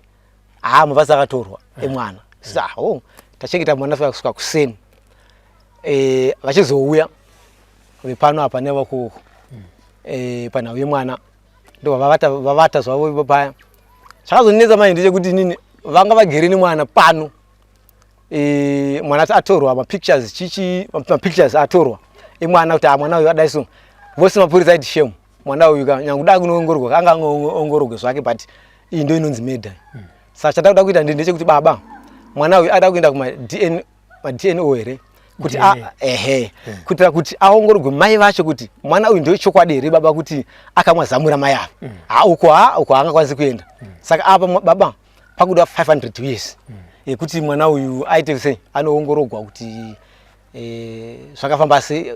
mapatsi akatorwa emwana tachengeta mwana kusvika kuseni vachizouya vepano apa nevakoko panhau yemwana ndovavata zvavo paya chakazonetsa mai ndechekuti nini vanga vagere nemwana pano mwana atorwa mapictures atorwa emwana kuti mwana uyu adai so vose mapurisa aiti shame mwana uyu nyange da kunoongororwa anga ongororwe zvake but iyi ndo inonzi murder saka chatakuda kuita ndechekuti baba mwana uyu ada kuenda kuma-DNO here kuti kuitira kuti aongororwe mai vacho kuti mwana uyu ndio chokwadi here baba kuti akamwazamura mai avo uko haangakwanisi kuenda saka apa baba pakuda 500 years kuti mwana uyu aite sei anoongororwa kuti zvakafamba sei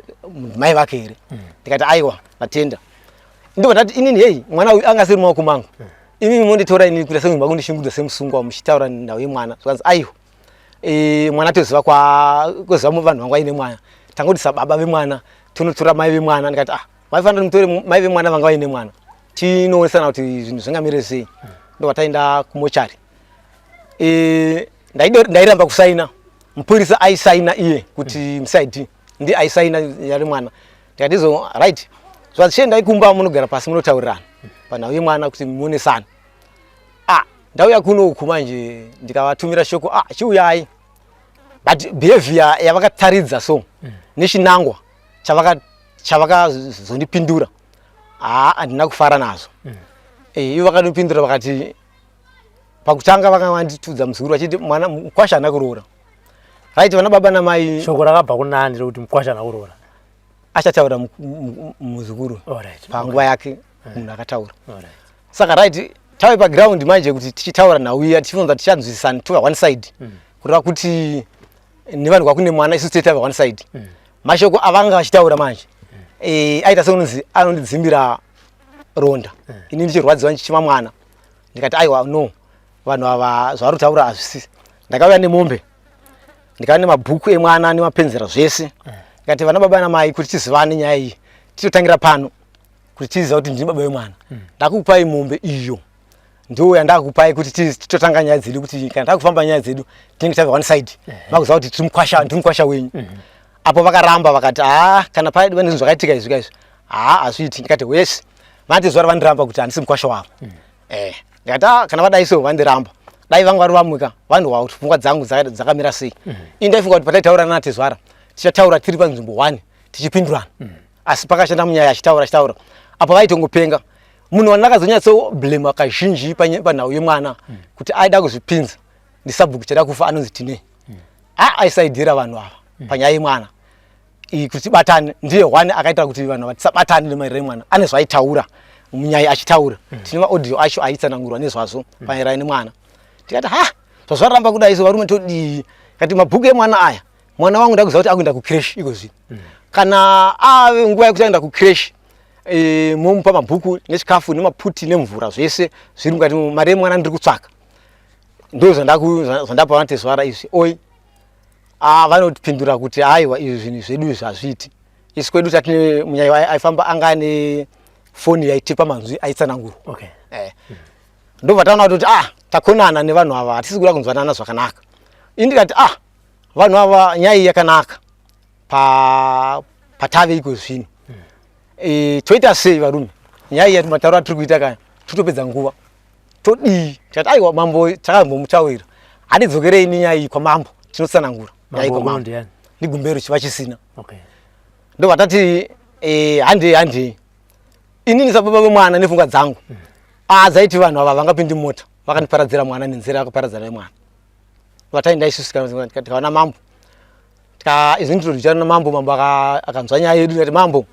mai vake here ndikati aiwa natenda ndobva inini hei mwana uyu anga asiri maoko mangu imimi monditora ini kuita semumba kundishingudza semusungwa muchitaura nhau yemwana zvanzi aiwa mwana toziva kweziva vanhu vanga vaine mwana tangodisa baba vemwana tonotora mai vemwana ndikati maifanira mutore mai vemwana vanga vaine mwana tinoonesana kuti zvinhu zvingamire sei ndobva taenda kumochari ndairamba kusaina mupurisa aisaina iye kuti muCID ndi aisaina yari mwana ndikati izo right zvanzi chiendai kumba munogara pasi munotaurirana panhau yemwana kuti muonesana ndauya kunoku manje ndikavatumira shoko chiuyai but behavior yavakataridza so nechinangwa chavakazondipindura handina kufara nazvo ivo vakandipindura vakati pakutanga vakavanditudza muzukuru vachiti mwana mukwasha hana kuroora right vana baba namai shoko rakabva kunani rekuti mukwasha hana kuroora achataura muzukuru panguva yake munhu akataura saka right tave paground manje kuti tichitaura nhau iya tichifunza tichanzwisisana tova one side kureva kuti nevanhu kwakune mwana isusu titava one side mashoko avanga vachitaura manje aita seunonzi anondidzimbira ronda ini ndichirwadziwa ndichima mwana ndikati aiwa no vanhu ava zvari kutaura hazvisisi ndakauya nemombe ndikauya nemabhuku emwana nemapenzera zvese ndikati vana baba namai kuti tizivane nyaya iyi titotangira pano kuti tiziva kuti ndini baba vemwana ndakupai mombe iyo ndo yandakupai kuti titotanga nyaya dzedu kuti kana takufamba nyaya dzedu tinenge tave one side makuziva kuti ndiri wenyu apo vakaramba vakati kana paidi pane zvinhu zvakaitika izvi kaizvi hazviiti ndikati wese vanati zuva ravandiramba kuti handisi mukwasha wavo ndikati kana vadai so vandiramba dai vanga vari vamwika vanhuwa kuti pfungwa dzangu dzakamira sei ini ndaifunga kuti pataitaurana natezvara tichataura tiri panzvimbo 1 tichipindurana asi pakashanda munyaya achitaura apo vaitongopenga munhu wandakazonyatsoblema kazhinji panhau yemwana kuti aida kuzvipinza ndisabhuku chada kufa anonzi Tinei aisaidhira vanhu ava panyaya yemwana kuti tibatane ndiye one akaita kuti vanhu vatisabatane nemaerero emwana ane zvaitaura munyaya achitaura tine maaudio acho aitsanangurwa nezvazvo panyaya nemwana tikati zvazvaramba kudai iso varume todii kati mabhuku emwana aya mwana wangu ndakuziva kuti akuenda kucresh iko zvino kana ave nguva yekuti aenda kucresh momupa mabhuku nechikafu nemaputi nemvura zvese zviri mukati mari yemwana ndiri kutsvaka. Ndo zvandapa vanatezvara izvi oi vanotipindura kuti aiwa izvi zvinhu zvedu izvi hazviiti. Isi kwedu tatine munyaya aifamba anga ane foni yaitipa manzwi aitsanangura. Okay. Ndo vataona kuti takonana nevanhu ava hatisi kuda kunzwanana zvakanaka. Indikati vanhu ava nyaya yakanaka patave iko zvino. Toita sei varume? Nyaya yatimataura tiri kuita kaya tutopedza nguva. Todi tati aiwa mambo takambomutaurira. Hadidzokerei nenyaya iyi kwamambo tinotsanangura. Nyaya iko mambo. Ndigumbero chiva chisina. Okay. Ndo vatati hande inini sababa vemwana nepfungwa dzangu dzaiti vanhu ava vangapindi mota vakandiparadzira mwana nenzira yakaparadzana nemwana. Vataenda isusu tikaona mambo izvi nditodichana namambo. Mambo akanzwa nyaya yedu ati mambo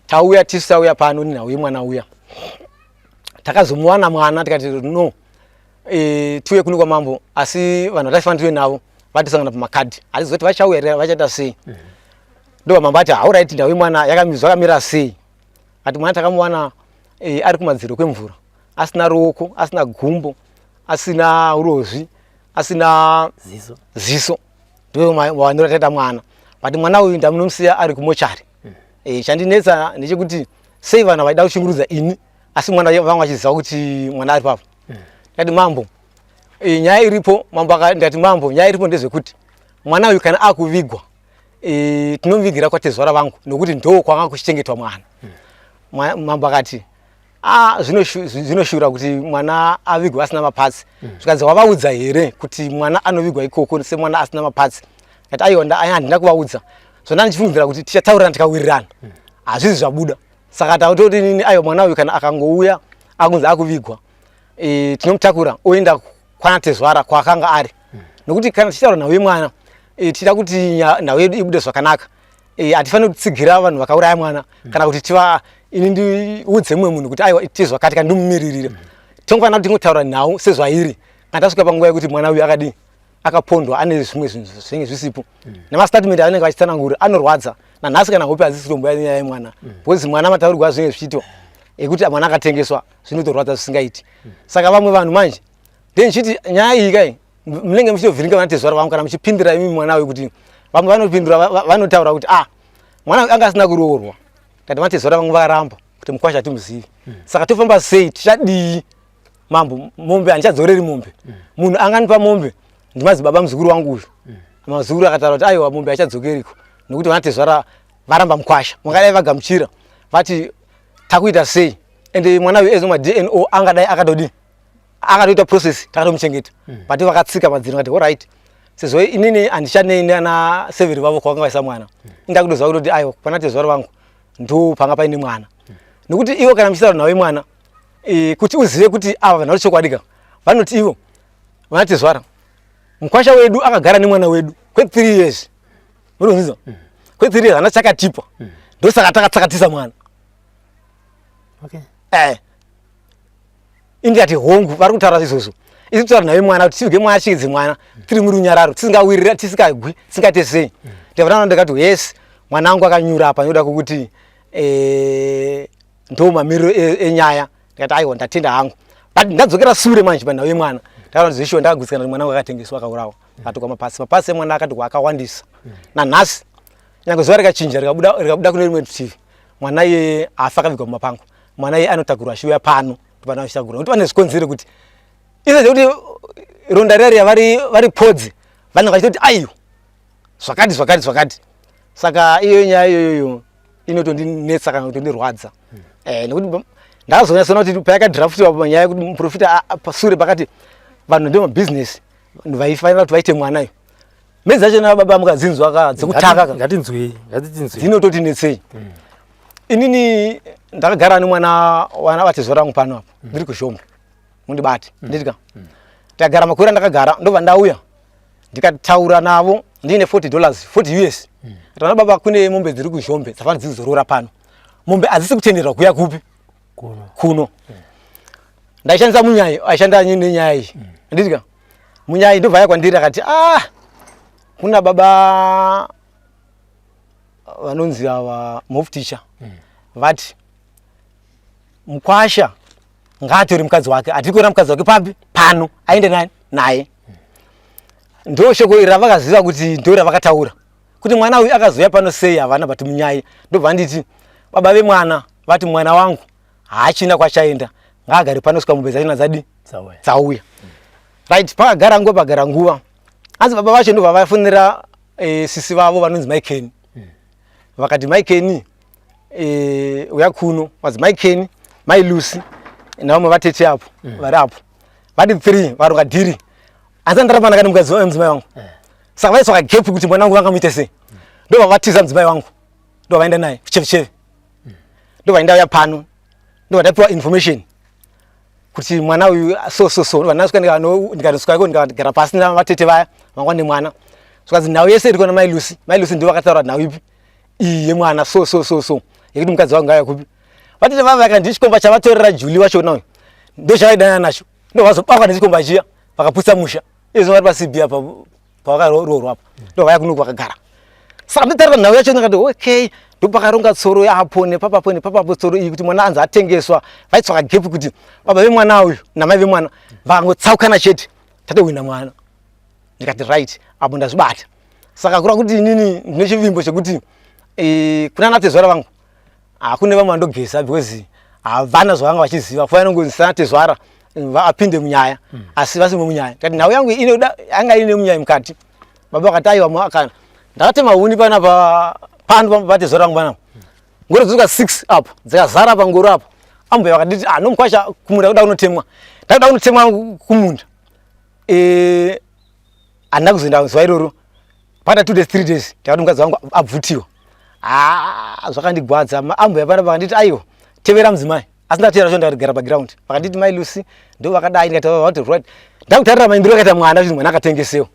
tauya tisu tauya pano ninhauye mwana uya. Takazomuwana mwana tikati no tiuye kuno kwamambo asi vanhu vataifanira tive navo vatisangana pamakadhi hatizoti vachauya here vachaita sei. Ndo mambo ati alright ndauye mwana zvakamira sei. Ati mwana takamuwana ari kumadziro kwemvura asina ruoko asina gumbo asina urozvi asina ziso. Ndo mawaniro ataita mwana. But mwana uyu ndamunomusiya ari kumochari. Chandinetsa ndechekuti sei vanhu vaida kushungurudza ini asi mwana vamwe vachiziva kuti mwana ari papo. Ndati mambo nyaya iripo. Mambo ndati mambo nyaya iripo ndezvekuti mwana uyu kana akuvigwa tinomuvigira kwatezvara vangu nokuti ndo kwanga kuchichengetwa mwana. Mambo akati zvinoshura kuti mwana avigwa asina mapatsi. Zvikanzi wavaudza here kuti mwana anovigwa ikoko semwana asina mapatsi? Kati aiwa handina kuvaudza. Zvona ndichifungidzira kuti tichataurirana tikawirirana hazvisi zvabuda. Saka tautoti nini aiwa mwana uyu kana akangouya akunzi akuvigwa tinomutakura oenda kwanatezvara kwaakanga ari. Nokuti kana tichitaura nhau yemwana tida kuti nhau yedu ibude zvakanaka. Hatifaniri kutsigira vanhu vakauraya mwana kana kuti tiva ini ndiudze mumwe munhu kuti aiwa tizwa kati kandimumiririre. Tinofanira kuti tingotaura nhau sezvairi kana tasvika panguva yekuti mwana uyu akadii akapondwa ane zvimwe zvinhu zvinenge zvisipo. Nemastatement anenge vachitsanangura anorwadza. Nanhasi kana hope hadzisi kutomboya nenyaya yemwana. Because mwana mataurirwa zvinenge zvichiitwa ekuti mwana akatengeswa zvinotorwadza zvisingaiti. Saka vamwe vanhu manje ndichiti nyaya iyi kai munenge muchitovhiringa vanatezvara vangu kana muchipindira imi mwana uyu kuti vamwe vanopindura vanotaura kuti mwana anga asina kuroorwa. Kati vanatezvara vangu vakaramba kuti mukwasha hatimuzivi. Saka tofamba sei tichadii mambo mombe handichadzoreri mombe. Munhu anganipa mombe ndimadzibaba muzukuru wangu uyu. Mazukuru akataura kuti aiwa mombe haichadzokeriko nokuti vanatezvara varamba mukwasha. Vangadai vagamuchira vati takuita sei ende mwana uyu ezomwa DNO angadai akatodii akatoita process takatomuchengeta. But vakatsika madziro ngati alright sezvo inini handichanei neana severi vavo kwavanga vaisa mwana. Inda kutoziva kutoti aiwa panatezvara vangu ndo panga paine mwana. Nokuti ivo kana muchitaura nhau yemwana kuti uzive kuti ava vanhu vari chokwadika vanoti ivo vanatezvara mukwasha wedu akagara nemwana wedu kwe3 years. Muronzizwa kwe3 years hana chakatipa. Ndosaka takatsakatisa mwana. Okay. Indikati hongu vari kutaura izvozvo. Isi kutaura naye mwana kuti tivige mwana chigidze mwana tiri murunyararo tisingawirira tisikagwi tisingaite sei. Ndivana ndikati yes mwana wangu akanyura apa noda kukuti ndo mamiriro enyaya. Ndikati aiwa ndatenda hangu. But ndadzokera sure manje panhau yemwana. Ndakaona zvisho ndakagutsikana mwana wangu akatengeswa akaurawa. Atuka mapasi emwana akati akawandisa. Nanhasi nyange zuva rikachinja rikabuda kune rimwe rutivi mwana iye afa akavigwa mumapango. Mwana iye anotakurwa achiuya pano pana achitakura nokuti vane zvikonzero kuti izvezvo kuti ronda riya vari podzi vanenge vachitoti aiyo zvakati. Saka iyo nyaya iyoyo inotondinetsa kana kutondirwadza. Nokuti ndakazonyasona kuti payakadhirafutiwa panyaya yekuti muprofita pasure pakati vanhu ndemabhizinesi vaifanira kuti vaite mwanayo. Mezi acho nababa mukadzinzwa dzekutaka ngatinzwi dzinototinetsei. Inini ndakagara nemwana vatezvara vangu pano apa ndiri kushombe mundibati nditika takagara makore ndakagara ndobva ndauya ndikataura navo ndiine $40 40 US. Tana baba kune mombe dziri kushombe dzafana dzizorora pano. Mombe hadzisi kutenderwa kuya kupi kuno. Ndaishandisa munyai aishanda nenyaya iyi nditika munyai ndobva aya kwandiri akati kuna baba vanonzi ava mof teacher vati Mukwasha ngatori mukadzi wake, atiri kuona mukadzi wake papi pano aende naye. Ndo shoko iri ravakaziva kuti ndo ravakataura kuti mwana uyu akazouya pano sei havana bati munyai. Ndobva nditi baba vemwana vati mwana wangu haachina kwachaenda, ngaagare pano kusvika mubveza china dzadi dzauya. Right, pakagara nguva asi baba vacho ndobva vafonera sisi vavo vanonzi Maikeni. Vakati Maikeni uya kuno, wazi Maikeni, Mai Lucy navamwe vatete apo vari apo vati 3 varonga dhiri, asi andarapana kani mukadzi mudzimai wangu. Saka vaiswa kagepu kuti mwana wangu vangamuita sei. Ndobva vatiza mudzimai wangu, ndobva vaenda naye kucheve. Ndobva ndauya pano, ndobva ndapiwa information kuti mwana uyu so ndobva ndasvika ndikanosvikaiko ndikagara pasi navatete vaya vangwa nemwana. Zvikanzi nhau yese iri kuona Mai Lucy. Mai Lucy ndivo vakataura nhau ipi iyi yemwana so yekuti mukadzi wangu ngauya kupi. Vatete vaya vakanditi chikomba chavatorera Julie wacho nayo ndo chavaidana nacho, ndo vazobakwa nechikomba chiya vakaputsa musha. Izvo vari paCB apa pavakaroorwa apa, ndo vaya kuno vakagara. Saka nditarira nhau yacho ndakati okay, ndo pakaronga tsoro apo nepapapo tsoro iyi kuti mwana anzi atengeswa. Vaitsva kagepu kuti baba vemwana uyu namai vemwana vakangotsaukana chete, tatowina mwana. Ndikati right, apo ndazvibata. Saka kura kuti inini ndine chivimbo chekuti kuna natezvara vangu hakune vamwe vandogesa because havana zvavanga vachiziva. Kufanira ngonzi sanatezvara apinde munyaya asi vasimo munyaya. Kati nhau yangu inoda anga ine munyaya mukati. Baba vakati aiwa mwakana ndakatema huni pana pano vatezvara vangu panapa. Ngoro dzoka 6 apo dzakazara pangoro apo. Ambuya vakaditi nomukwasha kumunda kuda kunotemwa. Ndakuda kunotemwa kumunda. Handina kuzoenda zuva iroro. Pata 2 days 3 days ndakati mukadzi wangu abvutiwa. Zvakandigwadza. Ambuya panapa vakanditi aiwa tevera mudzimai. Asi ndatevera zvo ndakagara paground. Vakanditi Mai Lucy ndo vakadai ndikati right. Ndakutarira maindiro akaita mwana kuti mwana akatengesewa.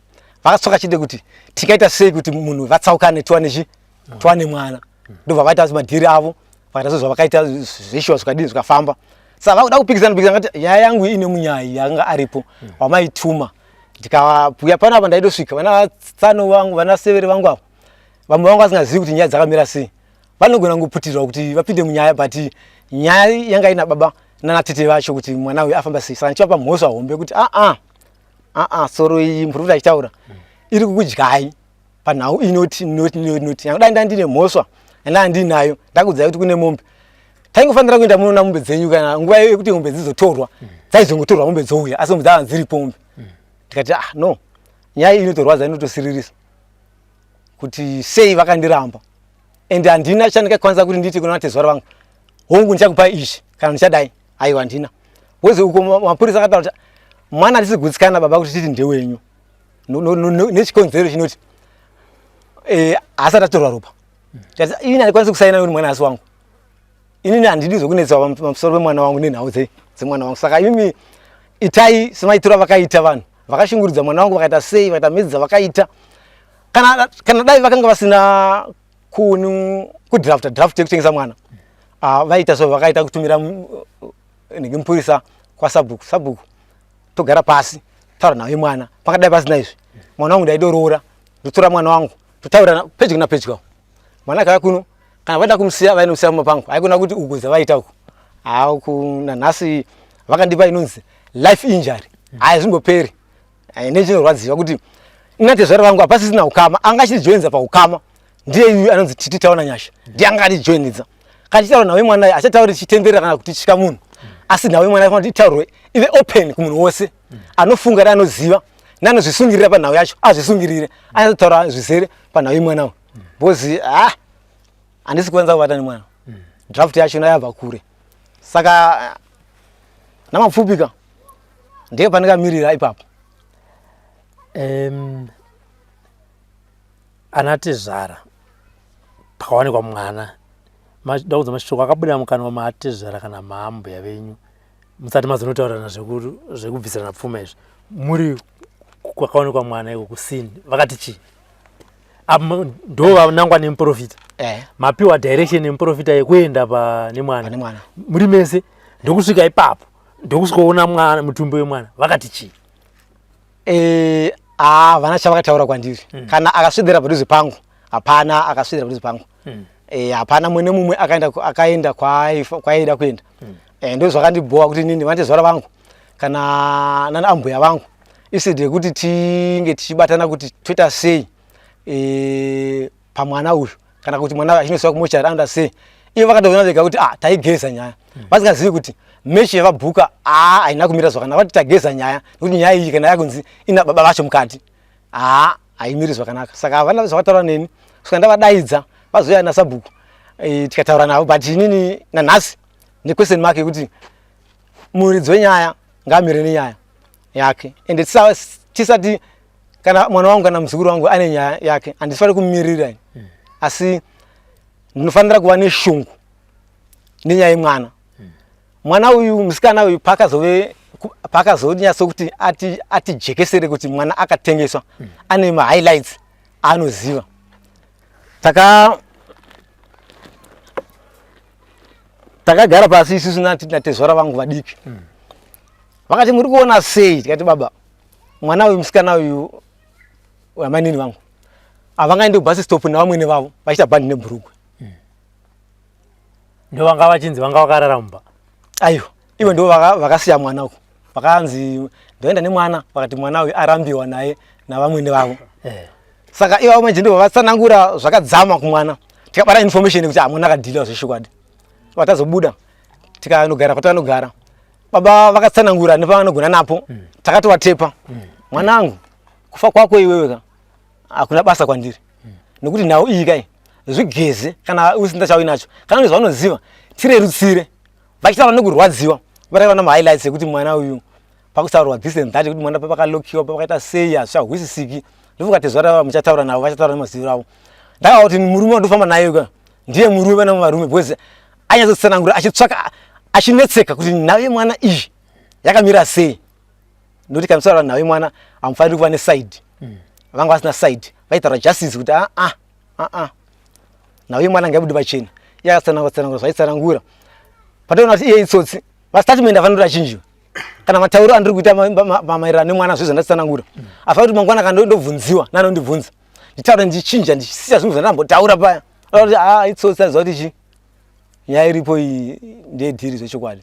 Vakatsoka chide kuti tikaita sei kuti munhu vatsaukane tuwane mwana. Ndobva vaita madhiri avo vakaita sezvavakaita zveshuwa zvikadini zvikafamba. Saka vakuda kupikisana ngati nyaya yangu ine munyai yanga aripo wamaituma. Ndikabhuya panapa ndaidosvika vana vatsano vangu vana 7 vangu avo vamwe vangu vasingazivi kuti nyaya dzakamira sei. Vanogona kungoputirwa kuti vapinde munyaya but nyaya yanga ina baba nanatete vacho kuti mwana uyu afamba sei. Saka ndichapa mhosva hombe kuti soro iyi muprofita achitaura iri kukudyai panhau inoti. Dai ndandine mhosva ndandinayo ndakudzai kuti kune mombe taingofanira kuenda munoona mombe dzenyu kana nguva yekuti mombe dzizotorwa dzaizongotorwa mombe dzouya asi mombe dzava dziripo mombe. Ndikati no, nyaya inotorwadza inotosiririsa kuti sei vakandiramba ende handina chandingakwanisa kuti nditi kuna vatezvara vangu hongu ndichakupa ichi kana ndichadai. Aiwa handina. Wozi uko mapurisa akataura kuti mwana hatisi kugutsikana baba kuti titi ndewenyu nechikonzero chinoti asati atorwa ropa. Ini handikwanisi kusaina kuti mwana asi wangu. Inini handidi zokunetsa pamusoro pemwana wangu nenhau dzemwana wangu. Saka imi itai semaitora vakaita vanhu vakashunguridza mwana wangu vakaita sei vakaita medzi dzavakaita. Kana dai vakanga vasina kudhirafta yekutengesa mwana vaita so vakaita kutumira mupurisa kwasabhuku togara pasi taura naye mwana pakadai pasina izvi mwana wangu ndaidoroora ndotora mwana wangu totaura pedyo napedyo. Mwana akauya kuno kana vaida kumusiya vainomusiya mumapango aikona kuti uku dzavaita uku nanhasi vakandipa inonzi life injury haizvimboperi nechinorwadziwa kuti inatezvara vangu hapasisina ukama anga achijoinza paukama ndiye iyu anonzi titi taona nyasha ndiye anga atijoinidza. Kana tichitaura nawe mwana achatauri tichitenderera kana kuti tyika munhu asi nawe mwana afanira kuti itaurwe ive open kumunhu wose anofunga neanoziva neanozvisungirira panhau yacho azvisungirire anotaura zvizere panhau yemwana bozi handisi kuvanza kuvata nemwana. Draft yacho yabva kure. Saka namapfupika ndiye pandingamirira ipapo. Anatezvara pakawanikwa mwana ndaudza mashoko akabuda mukanwa maatezvara kana maambuya venyu musati mazonotaurirana zvekubvisirana pfuma izvi muri kwakawanikwa mwana iko kusini vakati chii? Ndo vanangwa nemuprofita mapiwa direction nemuprofita yekuenda nemwana muri mese ndokusvika ipapo ndokusvikaona mwana mutumbi wemwana vakati chii? Vana chavakataura kwandiri kana akaswedera padhuze pangu hapana akaswedera padhuze pangu. Hapana mumwe akaenda kwaida kuenda ndo zvakandibhowa kuti nini vatezvara vangu kana nana ambuya vangu iside kuti tinge tichibatana kuti toita sei pamwana uyu kana kuti mwana achinosiwa kumochari anoda sei. Ivo vakatoona vega kuti taigeza nyaya vasingazivi kuti mechi yavabhuka haina kumira zvakanaka vati tageza nyaya nekuti nyaya iyi kana yakunzi ina baba vacho mukati haimiri zvakanaka. Saka havana zvavataura neni kusvika ndavadaidza vazoya nasabhuku tikataura navo but inini nanhasi nequestion mark yekuti muridzi wenyaya ngamire nenyaya yake ende tisati kana mwana wangu kana muzukuru wangu ane nyaya yake handifaniri kumumirira asi ndinofanira kuva neshungu nenyaya yemwana. Mwana uyu musikana uyu pakazonyatso kuti atijekesere kuti mwana akatengeswa ane mahighlights anoziva. Takagara pasi isusu natezvara vangu vadiki vakati muri kuona sei, tikati baba mwana uyu musikana uyu wamanini vangu havangaende kubhasi stop navamwene vavo vachiita bhandi nebhurugwe ndo vanga vachinzi vanga vakarara mumba. Aiwa ivo ndo vakasiya mwana uku vakanzi ndoenda nemwana vakati mwana uyu arambiwa naye navamwene vavo. Saka ivo manje ndo vatsanangura zvakadzama kumwana tikabata information yekuti mwana akadhiliwa zveshokwadi vatazobuda tikanogara patanogara baba vakatsanangura nepavanogona napo takatovatepa mwanangu kufa kwako iweweka hakuna basa kwandiri nekuti nhau iyi kai zvigeze kana usinda chauinacho kana zvavanoziva tirerutsire vachitaura nekurwadziwa varaiva namahighlights ekuti mwana uyu pakusaurwa this and that kuti mwana papakalokiwa papakaita sei hazvahwisisiki ndofukatezvara muchataura navo vachataura nemaziviro avo ndakava kuti murume wandofamba naye ka ndiye murume namarume because anyatsotsanangura achitsvaka achinetseka kuti nhau yemwana iyi yakamira sei nokuti kamisaura nhau yemwana hamufaniri kuva neside vanga vasina side vaitaura justice kuti nhau yemwana ngaibude pachena yakatsanangura zvaitsanangura pataona kuti iye itsotsi mastatement afanira kuti achinjiwa kana matauro andiri kuita maererano nemwana zvezvo ndatsanangura afanira kuti mangwana kana ndobvunziwa nanondibvunza nditaura ndichinja ndichisiya zvinhu zvandambotaura paya kuti itsotsi aiziva kuti chii nyaya iripo iyi ndeyedhiri zvechokwadi.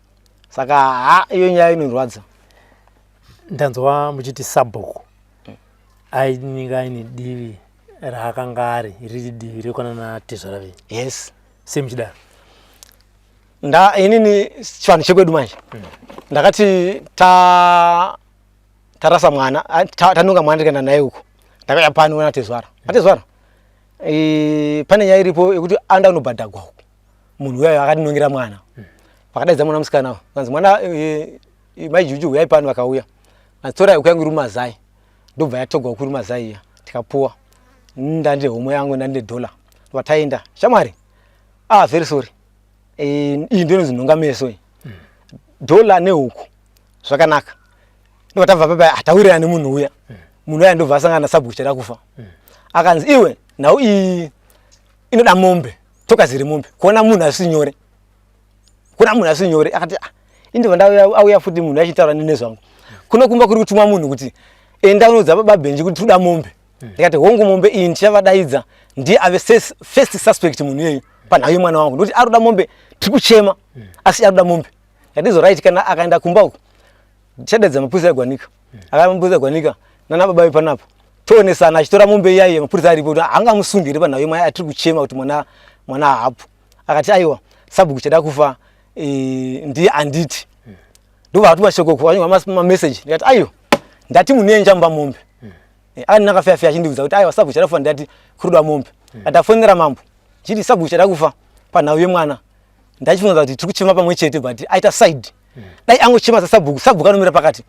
Saka iyo nyaya inorwadza. Ndanzwa muchiti sabhuku aininga ine divi raakanga ari riri divi rekonana natezvara venyu. Yes. Semuchidaro inini chivanhu chekwedu manje ndakati tarasa mwana tanonga mwana tikaenda naye uko ndakauya pano natezvara pane nyaya iripo yekuti anda unobhadhagwa uko munhu uyayo akatinongera mwana vakadaidza mwana musikana kanzi mwana maijuju uyai pano vakauya tora uko yangu iri mumazai ndobva yatogwa uko iri mumazai iya tikapuwa ndandine homo yangu ndandine dhola vataenda shamwari very sorry iyi ndinonzi nhonga meso dhola nehuku zvakanaka ndovatabva papa hatawirana nemunhu uya munhu uya ndobva asangana nasabhuku chada kufa akanzi iwe nhau iyi inoda mombe tokazire mombe kuona munhu asinyore akati indibva ndauya futi munhu achitaura nezvangu kunokumba kuri kutumwa munhu kuti enda unodza bababhenji kuti toda mombe ndikati hongu mombe iyi ndichavadaidza ndiye ave first suspect munhu iyeyu panhau yemwana wangu ndokuti aroda mombe tiri kuchema asi aroda mombe yatizorit kana akaenda kumba uko ndichadaidza mapurisa egwanika akamapurisa egwanika nana baba ipanapo toonesana achitora mombe iyaiye mapurisa aripo kuti hangamusungi here panhau yemwana atiri kuchema kuti mwana hapo akati aiwa sabhuku chada kufa ndiye anditi ndobva atuma shoko kuanywa mameseji ndikati aiyo ndati munhu iye njamba mombe akandinakafeafea achindiudza kuti aiwa sabhuku chada kufa ndati kuruda mombe atafonera mambo chiti sabhuku chada kufa panhau yemwana ndachifunza kuti tiri kuchema pamwe chete but aita side dai angochema sabhuku anomira pakati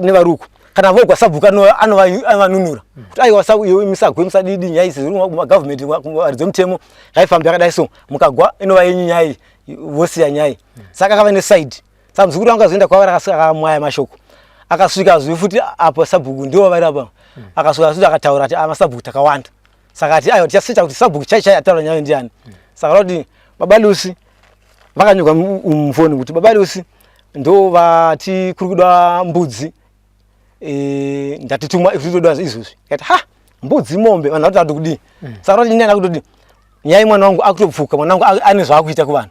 nevaruku kana vogwa sabhuku anovanunura kuti aiwa iwe misagwe musadidi nyaya isi ziri mumagavhumenti rizomutemo ngaifambi yakadai so mukagwa inova yenyu nyaya vosiya nyaya saka akava neside saka muzukuru wangu azoenda kwavari akamwaya mashoko akasvika zvi futi apo sabhuku ndiwo vari apa akasvika futi akataura ati masabhuku takawanda saka ati aiwa tichasvita kuti sabhuku chaichai ataura nyayo ndiani saka kuti baba Lucy vakanyogwa mufoni kuti baba Lucy ndo vati kuri kuda mbudzi ndatitumwa ikutoda izvozvi kati mbudzi mombe vanhu vatatu kudii saka kuti ndiana kutoti nyaya mwana wangu akutopfuka mwana wangu ane zvaakuita kuvanhu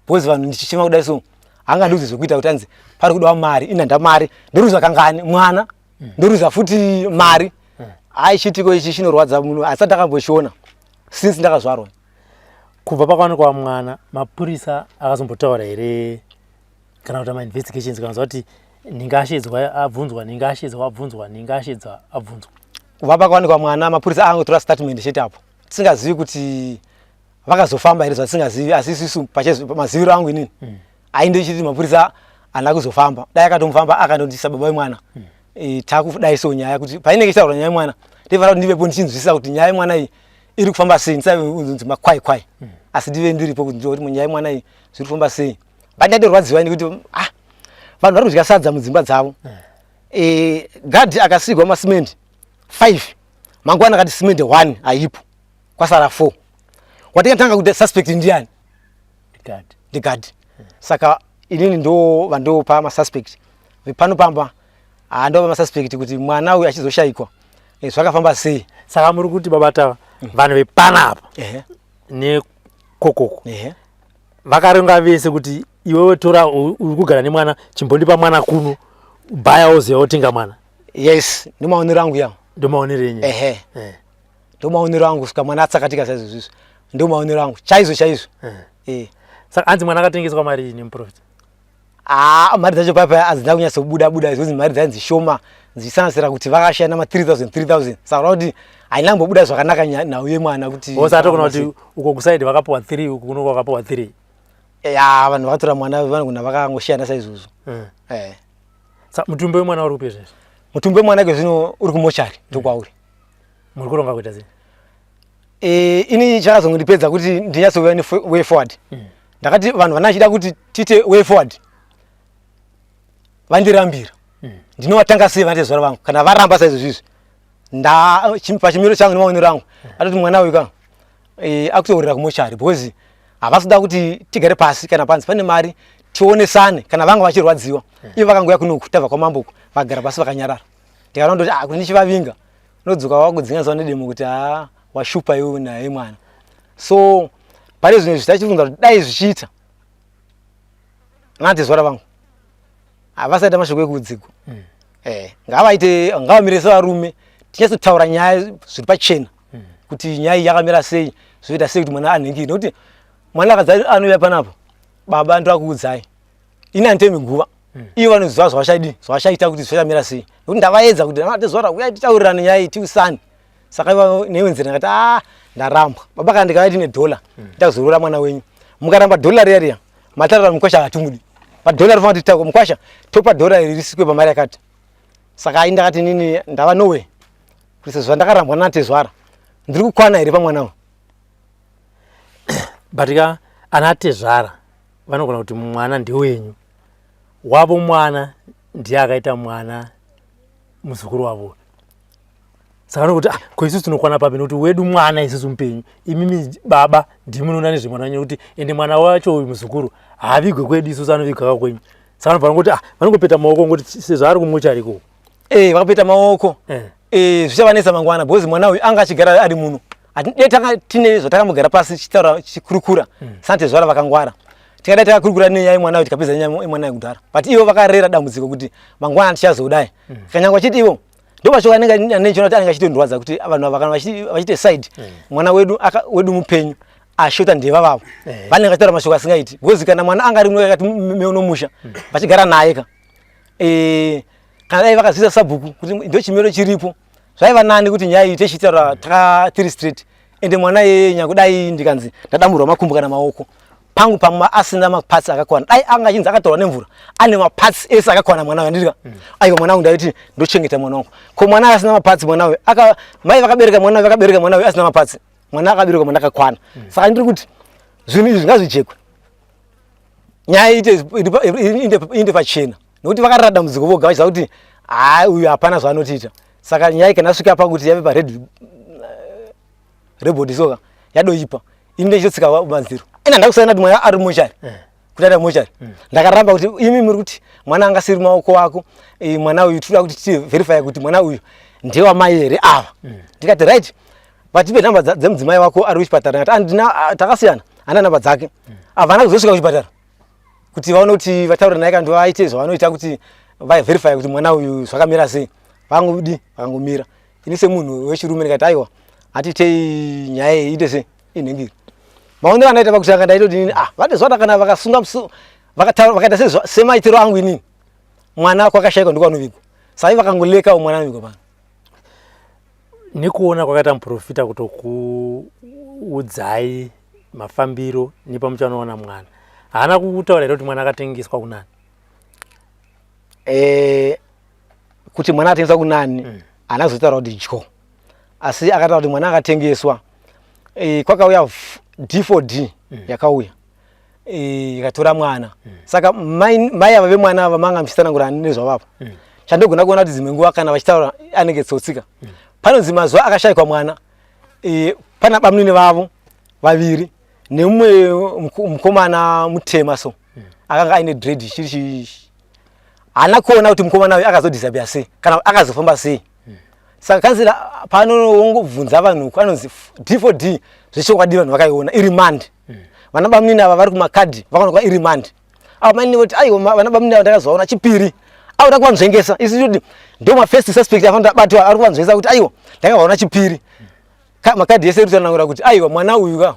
because vanhu ndichichema kudai so hangandiudzi zvokuita kuti anzi pari kudawa mari ina ndamari ndoruza kangani mwana ndoruza futi mari chitiko ichi chinorwadza munhu asati akambochiona since ndakazvarwa. Kubva pakaonekwa mwana mapurisa akazombotaura here kana kuti mainvestigations kana kuti ningashidzwa abvunzwa ningashidzwa abvunzwa ningashidzwa abvunzwa? Kubva pakaonekwa mwana mapurisa angotora statement chete apo tisingazivi kuti vakazofamba here zvatisingazivi asi isusu pamaziviro angu inini ainde chiti mapurisa ana kuzofamba dai akatomufamba akandondisa baba wemwana takudai so nyaya kuti painenge ichitaura nyaya yemwana ndifanira kuti ndivepo ndichinzwisisa kuti nyaya yemwana iyi iri kufamba sei ndisaiunzi makwai asi ndive ndiripo kuti ndoti nyaya yemwana iyi zviri kufamba sei bandadorwadziwa kuti vanhu vari kudya sadza mudzimba dzavo. Gadhi akasigwa masimende 5 mangwana akati simende 1 haipo kwasara 4 watingatanga kuti suspect ndiani ndigadhi saka inini ndo vandopa masuspect vipano pamba ndopa masuspect kuti mwana uyu achizoshayikwa zvakafamba sei. Saka muri kuti babata vanhu vepanapa nekokoko vakaronga vese kuti iwewe tora uri kugara nemwana chimbondipa mwana kuno baya uziva utenga mwana? Yes, ndomaonero angu yawo. Ndomaonero enyu? Ndomaonero angu saka mwana atsakatika saizvozvizvo ndomaonero angu chaizvo. Saka anzi mwana akatengeswa mari nemuprofita? Mari dzacho papa hadzina kunyatsobuda izvozvi mari dzainzi shoma dzichisanganisira kuti vakashaya nama 3000 saka kuti haina kumbobuda zvakanaka nhau yemwana kuti osatokona kuti uko kusaidi vakapiwa 3 uko kuno vakapiwa 3. Vanhu vakatora mwana vanogona vakangoshayana saizvozvo. Saka mutumbi wemwana uri kupi zvezvo? Mutumbi wemwana kwezvino uri kumochari ndokwauri. Muri kuronga kuita sei? Ini chakazongondipedza kuti ndinyatsouya way forward. Ndakati vanhu vanachida kuti tiite way forward vandirambira ndinovatanga sei vanatezvara vangu kana varamba saizvozvizvi pachimiro changu nemaonero angu atoti mwana uyu akutaurira kumochari because havasida kuti tigare pasi kana panzi pane mari tionesane kana vanga vachirwadziwa ivo vakangouya kunoku tabva kwamamboku vagara pasi vakanyarara ndikanondoti kuti ndichivavinga nodzoka wakudzinganiswa nedemo kuti washupa iwe naye mwana. So pane zvinhu zvitachibvunza kuti dai zvichiita vanatezvara vangu havasaita mashoko ekuudzigwa ngavamire sevarume tinyatsotaura nyaya zviri pachena kuti nyaya iyi yakamira sei zvoita sei kuti mwana anhingire nokuti mwana akadza anouya panapa baba ndoakuudzai ini handitemi guva ivo vanoziva zvavashaita kuti zvachamira sei nokuti ndavaedza kuti natezvara uya titaurirane nyaya iyi tiusane saka ivo newenzera ndakati ndarambwa baba kana ndikava tine $, ndakuzorora mwana wenyu mukaramba $, riya matarara mukwasha hatumudi padhola rifana kuti titakuwa mukwasha topa $, risikwe pamari yakati saka ai ndakati nini ndava nowe kuti sezvo ndakarambwa natezvara ndiri kukwana here pamwanawo. Batika anatezvara vanogona kuti mwana ndewenyu wavo mwana ndiye akaita mwana muzukuru wavo saka nokuti ko isusu tinokwana papi nokuti wedu mwana isusu mupenyu imimi baba ndimunoona nezvemwana wenyu kuti ende mwana wacho uyu muzukuru haavigwe kwedu isusu anovigwa kwenyu saka vanobva kuti vanongopeta maoko ngoti sezvo ari kumuchari ikoko vakapeta maoko zvichavanetsa mangwana because mwana uyu anga achigara ari muno hatidai tine zvatakambogara pasi tichitaura chikurukura sanatezvara vakangwara tikadai takakurukura nenyaya yemwana uyu tikapedza nyaya yemwana yekudhara but ivo vakarera dambudziko kuti mangwana tichazodai kanyangwa achiti ivo ndovacho anenge anechona kuti anenge achitondwadza kuti vanhu ava kana vachite side mwana wedu mupenyu ashota ndeva vavo vanenge vachitaura mashoko asingaiti because kana mwana anga ari yakati meunomusha vachigara naye kana dai vakazivisa sabhuku kuti ndo chimiro chiripo zvaiva nani kuti nyaya iyi tichitaura takatiri straight ende mwana nyakudai ndikanzi ndadamburwa makumbo kana maoko pangu pamwe asina mapatsi akakwana dai anga chinzi akataura nemvura ane mapatsi ese akakwana mwana wangu aiwa mwana wangu ndaiti ndochengeta mwana wangu ko mwana asina mapatsi mwana we mai vakabereka mwana we asina mapatsi mwana akabereka mwana akakwana saka ndiri kuti zvinhu izvi ngazvichekwe nyaya inde pachena nokuti vakarara dambudziko voga vachiziva kuti uyu hapana zvaanotiita saka nyaya kana asvika pakuti yave parebhodi soka yadoipa ini ndichitsika manziro ina ndakusana kuti mwana ari mochari kuti ari mochari ndakaramba kuti imi muri kuti mwana angasiri maoko wako mwana uyu tinoda kuti tiverify kuti mwana uyu ndewamai here ava ndikati right vatipe nhamba dzemudzimai wako ari kuchipatara ngati takasiyana hana nhamba dzake havana kuzosvika kuchipatara kuti vaone kuti vataura naye kana vaite zvavanoita kuti vaverify kuti mwana uyu zvakamira sei. Vakangomira. Ini semunhu wechirume ndikati aiwa atitei nyaya iyi ite sei inhingiri. Maonero anoita pakutanga ndaitoti nini vati zvada kana vakasunga vakaita semaitiro angu inini mwana kwakashayikwa ndiko anovigwa. Sai vakangoleka mwana anovigwa pano. Nikuona kwakaita muprofita kutokuudzai mafambiro nepamuchanoona mwana. Haana kutaura kuti mwana akatengeswa kunani. Kuti mwana atengeswa kunani haana kuzotaura kuti dyo. Asi akataura kuti mwana akatengeswa. Kwakauya D4D yakauya. Ikatora mwana. Saka mai ava vemwana ava manga mchitsanangura nezvavapo. Chandogona kuona kuti dzimwe nguva kana vachitaura anenge tsotsika. Panonzi mazuva akashayikwa mwana. Pana bamnini vavo vaviri nemumwe mukomana mutema so. Akanga aine dread chiri haana kuona kuti mukomana uyu akazodisappear sei kana akazofamba sei. Saka kanzira panobvunza vanhu anonzi D4D zvechokwadi vanhu vakaiona irimand. Vana bamnini ava vari kumakadhi vakaonekwa irimand. Ava maini voti aiwa vana bamnini ava ndakazovaona chipiri. Ava ndakuvanzvengesa isi kuti ndio mafirst suspect afanira batwa ari kuvanzvengesa kuti aiwa ndakavaona chipiri. Makadhi ese ritsanangura kuti aiwa mwana uyu ka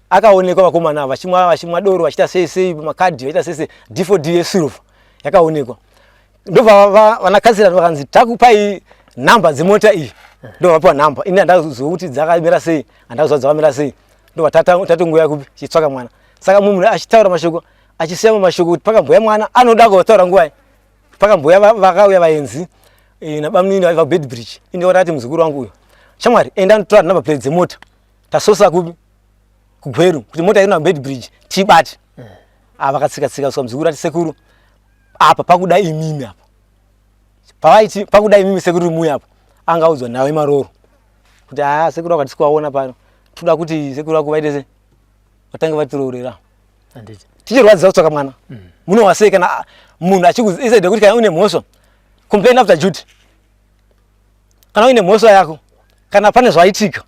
akaonekwa vakomana ava vachimwa doro vachita sei makadhi vaita sei D4D yesilver yakaonekwa. Ndobva vanakansira vakanzi takupai namba dzemota iyi. Ndobva vapiwa namba. Ini handazozwa kuti dzakamira sei, handazozwa dzakamira sei. Ndobva tatongoya kupi chitsvaka mwana. Saka munhu achitaura mashoko achisiya mashoko kuti pakambouya mwana anoda kutaura nguva. Pakambouya vakauya vaenzi nabamnini vaiva Bedbridge. Ini vakati muzukuru wangu uyu shamwari enda notora namba plate dzemota tasosa kupi kugweru kuti mota iri naBedbridge tibate. Vakatsika kusvika muzukuru ati sekuru apa pakuda imimi apa. Pavaiti pakuda imimi sekuru muya apa. Angaudzwa nawe maroro. Kuti sekuru wakati sikwaona pano. Toda kuti sekuru wako vaite sei. Vatange vatirorera. Handiti. Tichirwadzisa kutsvaka mwana. Munowa kana munhu achikuziisa kuti kana une mhosva complain after duty. Kana une mhosva yako kana pane zvaitika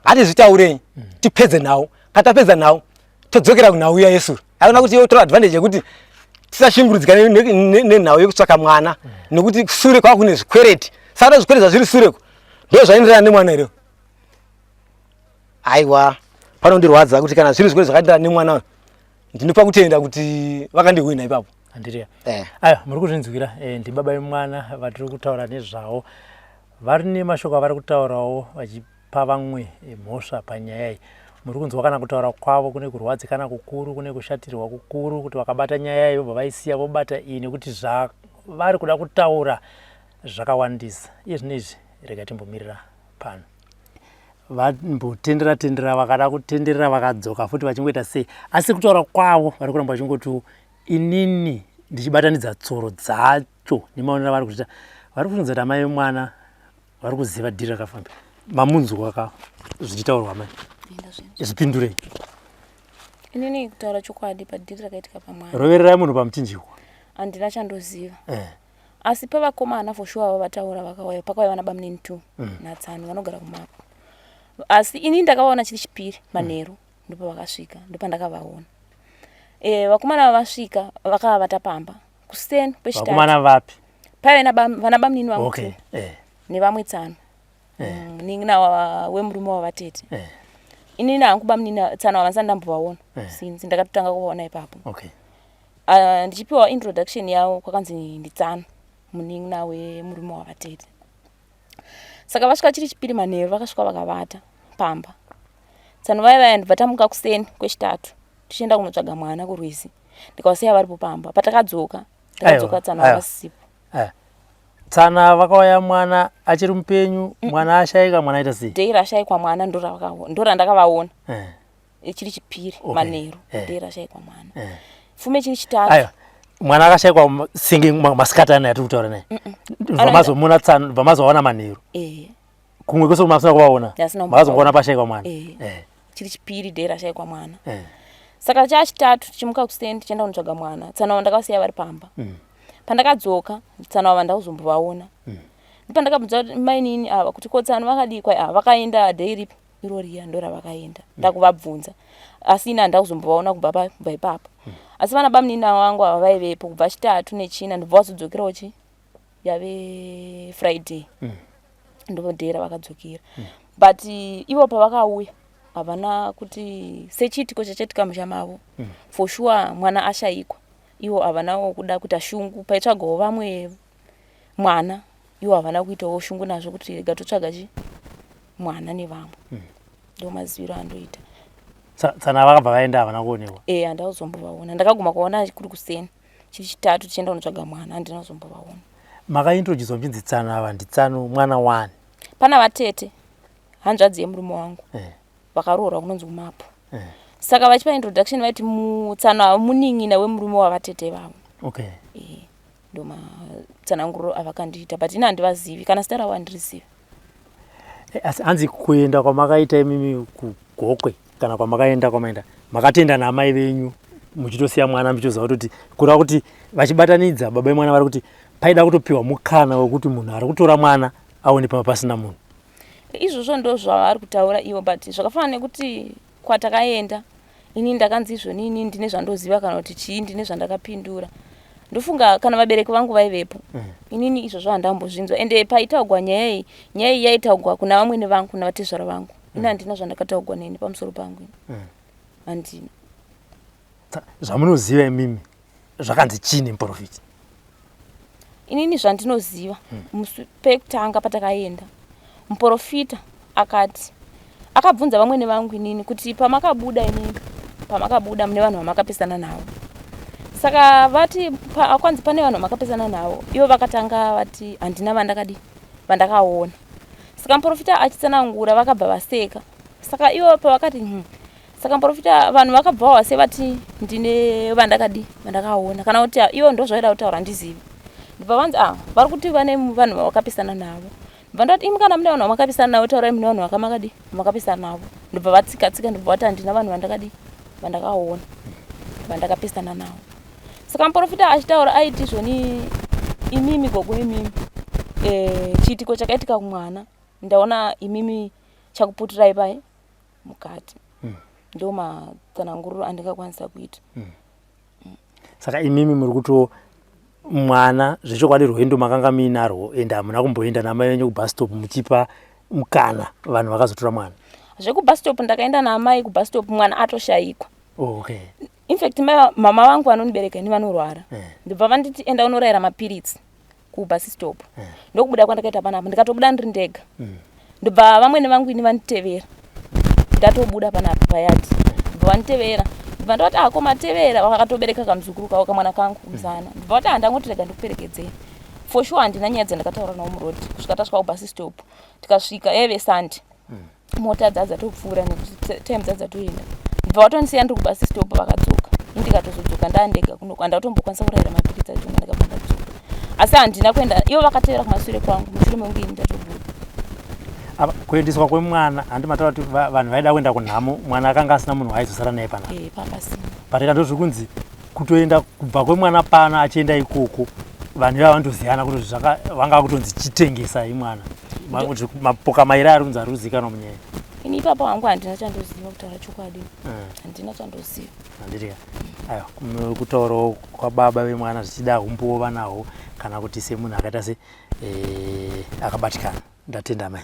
hatizvitaurei tipedze nawo. Kana tapedza nawo todzokera kunhau iya yesu. Haina kuti yotora advantage yekuti tisashungurudzika nenhau yekutsvaka mwana nekuti sure kwako kune zvikwereti. Saka zvikwereti zvazviri sureko ndo zvaenderana nemwana here. Aiwa panondirwadza kuti kana zviri zvikwereti zvakaenderana nemwana ndinopa kutenda kuti vakandihwina ipapo. Handiti. Aya muri kuzvinzwira ndibaba vemwana vatiri kutaura nezvavo. Vari nemashoko avari kutaurawo vachipa vamwe mhosva panyaya iyi. Muri kunzwa kana kutaura kwavo kune kurwadzikana kukuru, kune kushatirwa kukuru kuti vakabata nyaya iyo vaisiya vobata iyi nekuti zvavari kuda kutaura zvakawandisa. Iye zvinezvi rega timbomirira pano. Vambotendera vakada kutenderera vakadzoka futi vachingoita sei. Asi kutaura kwavo vari kuramba vachingoti inini ndichibatanidza tsoro dzacho nemaonero vari kuita. Vari kufunza kuti amai vemwana vari kuziva dhiri rakafambira. Mamunzwa ka zvichitaurwa mai. Zvipindurei. Inini kutaura chokwadi padhiri rakaitika pamwana. Rovererai munhu pamuchinjikwa. Handina chandoziva. Asi pavakomana for sure vataura vakauya pakauya vana bamnini 2 natsani vanogara kumapo. Asi ini ndakavaona chiri chipiri manheru ndipo vakasvika ndipo ndakavaona. Vakomana vasvika vakava vatapamba kuseni kwechitatu. Vakomana vapi? Paive vana bamnini vamwe. Okay. Nevamwe tsano. Ningina wemurume wavatete. Inini hangu bamnini tsano vavanza ndambovaona. Since ndakatotanga kuvaona ipapo. Okay. Ndichipiwa introduction yavo kwakanzi nditsano muningina wemurume wavatete. Saka vasvika chiri chipiri manheru vakasvika vakavata pamba. Tsano vaiva ndibvatamuka kuseni kwechitatu. Tichienda kunotsvaga mwana kurwizi. Ndikavasiya varipo pamba. Patakadzoka tsano vasipo. Tsana vakauya mwana achiri mupenyu, mwana ashayika, mwana aita sei? Dhiri rashayikwa mwana ndora ndakavaona. Chiri chipiri manheru dhiri rashayikwa mwana. Fume chiri chitatu. Mwana akashayikwa singi masikatani atiri kutaura naye. Vamazomuna tsana, vamazoona manheru. Kumwe kwese kumasina kuvaona. Makazomboona pashayikwa mwana. Chiri chipiri dhiri rashayikwa mwana. Saka chachitatu tichimuka kuseni tichienda kunotsvaga mwana. Tsana ndakavasiya vari pamba. Pandakadzoka tsana ava ndakuzombovaona. Ndipo ndakabvunza kuti mai nini ava kuti ko tsana vakadikwa vakaenda dhiri iro riya ndo ravakaenda ndakuvabvunza asi ina ndakuzombovaona kubva ipapo asi vana bamunini wangu ava vaivepo kubva Chitatu neChina ndobva vazodzokerawo yave Friday ndodhera vakadzokera but ivo pavakauya havana kuti sechiitiko chachatika musha mavo for sure mwana ashayikwa ivo havanawo kuda kuita shungu paitsvagawo vamwe mwana ivo havana kuitawo shungu nazvo kuti rega totsvaga mwana nevamwe ndo maziviro andoita tsana vakabva vaenda havana kuonekwa handazombovaona ndakaguma kuona kuri kuseni Chitatu tichienda kunotsvaga mwana handina kuzombovaona. Makaintroduce mbinzi Tsana ava nditsano mwana wani pana vatete hanzvadzi yemurume wangu vakaroorwa kunonzi kumapo saka vachipa introduction vaiti Tsana munin'ina wemurume wavatete vavo ndo matsananguriro avakandiita but ina handivazivi kana zita ravo handirizivi. Asi hanzi kuenda kwamakaita imimi kuGokwe kana kwamakaenda kwamaenda makatenda namai venyu muchitosiya mwana muchizova kuti kureva kuti vachibatanidza baba vemwana vari kuti paida kutopiwa mukana wekuti munhu ari kutora mwana aone pasina munhu. Izvozvo ndo zvavari kutaura ivo but zvakafanana nekuti kwatakaenda ini ndakanzi izvonini ndine zvandoziva kana kuti chii ndine zvandakapindura ndofunga kana vabereki vangu vaivepo inini izvozvo handambozvinzwa ende paitaugwa nyaya iyi yaitaugwa kuna vamwene vangu kuna vatezvara vangu ini handina zvandakataugwa neni pamusoro pangu handina. Zvamunoziva imimi zvakanzi chini muprofita? Inini zvandinoziva pekutanga patakaenda muprofita akati akabvunza vamwene vangu inini kuti pamakabuda mune vanhu vamakapesana navo saka vati kwanzi pane vanhu vamakapesana navo ivo vakatanga vati handina vandakaona saka muprofita achitsanangura vakabva vaseka saka ivo pavakati saka muprofita vanhu vakabva vase vati ndine vandakaona kana kuti ivo ndo zvaida kutaura ndizivi ndibva vanzi vari kuti vane vanhu vavakapesana navo ndibva ndati imi kana mune vanhu vamakapesana navo taurai mune vanhu vamakapesana navo ndibva vatsika ndibva vati handina vanhu vandakaona vandakapesana navo saka muprofita achitaura aiti zvoni imimi gogo imimi chiitiko chakaitika kumwana ndaona imimi chakuputurai pai mukati ndo matsananguriro andingakwanisa kuita. Saka imimi muri kuto mwana zvechokwadi rwendo makanga muinarwo ende hamuna kumboenda namai venyu kubus stop muchipa mukana vanhu vakazotora mwana? Zvekubus stop ndakaenda namai kubus stop mwana atoshayikwa. In fact mama vangu vanonibereka ini vanorwara ndibva vanditi enda unorayira mapiritsi kubus stop ndokubuda kwandakaita panapo ndikatobuda ndiri ndega ndibva vamwene vangu ini vanditevera ndatobuda panapo payati ndibva vanditevera ndibva ndoti ako matevera vakatobereka kamuzukuru kavo kamwana kangu kumzana ndibva vati handangoti rega ndikuperekedzei for sure handina nyaya dzandakataura nawo murodi kusvika tasvika kubus stop tikasvika yaive Sunday mota dzadzatopfuura nekuti time dzadzatoenda ndibva vatondisiya ndiri kubus stop vakadzoka indikatozodzoka ndandega kunoko handatombokwanisa kurayira mapiritsi acho ndikabva ndadzoka asi handina kuenda ivo vakatevera kumashure kwangu mushure mekunge ini ndatobuda. Kuendeswa kwemwana handimataura kuti vanhu vaida kuenda kunhamo mwana akanga asina munhu waaizosara naye pana papasina patika ndozviri kunzi kutoenda kubva kwemwana pana achienda ikoko vanhu ivava vandoziyana kuti vanga kutonzi chitengesa imwana mapoka mairi ari kunzi ari kuzikanwa munyaya ini ipapo hangu handina chandoziva kutaura chokwadi handina chandoziva handitika aiwa kutaurawo kwababa vemwana zvichida kumbova nawo kana kuti semunhu akaita se akabatikana ndatenda mai.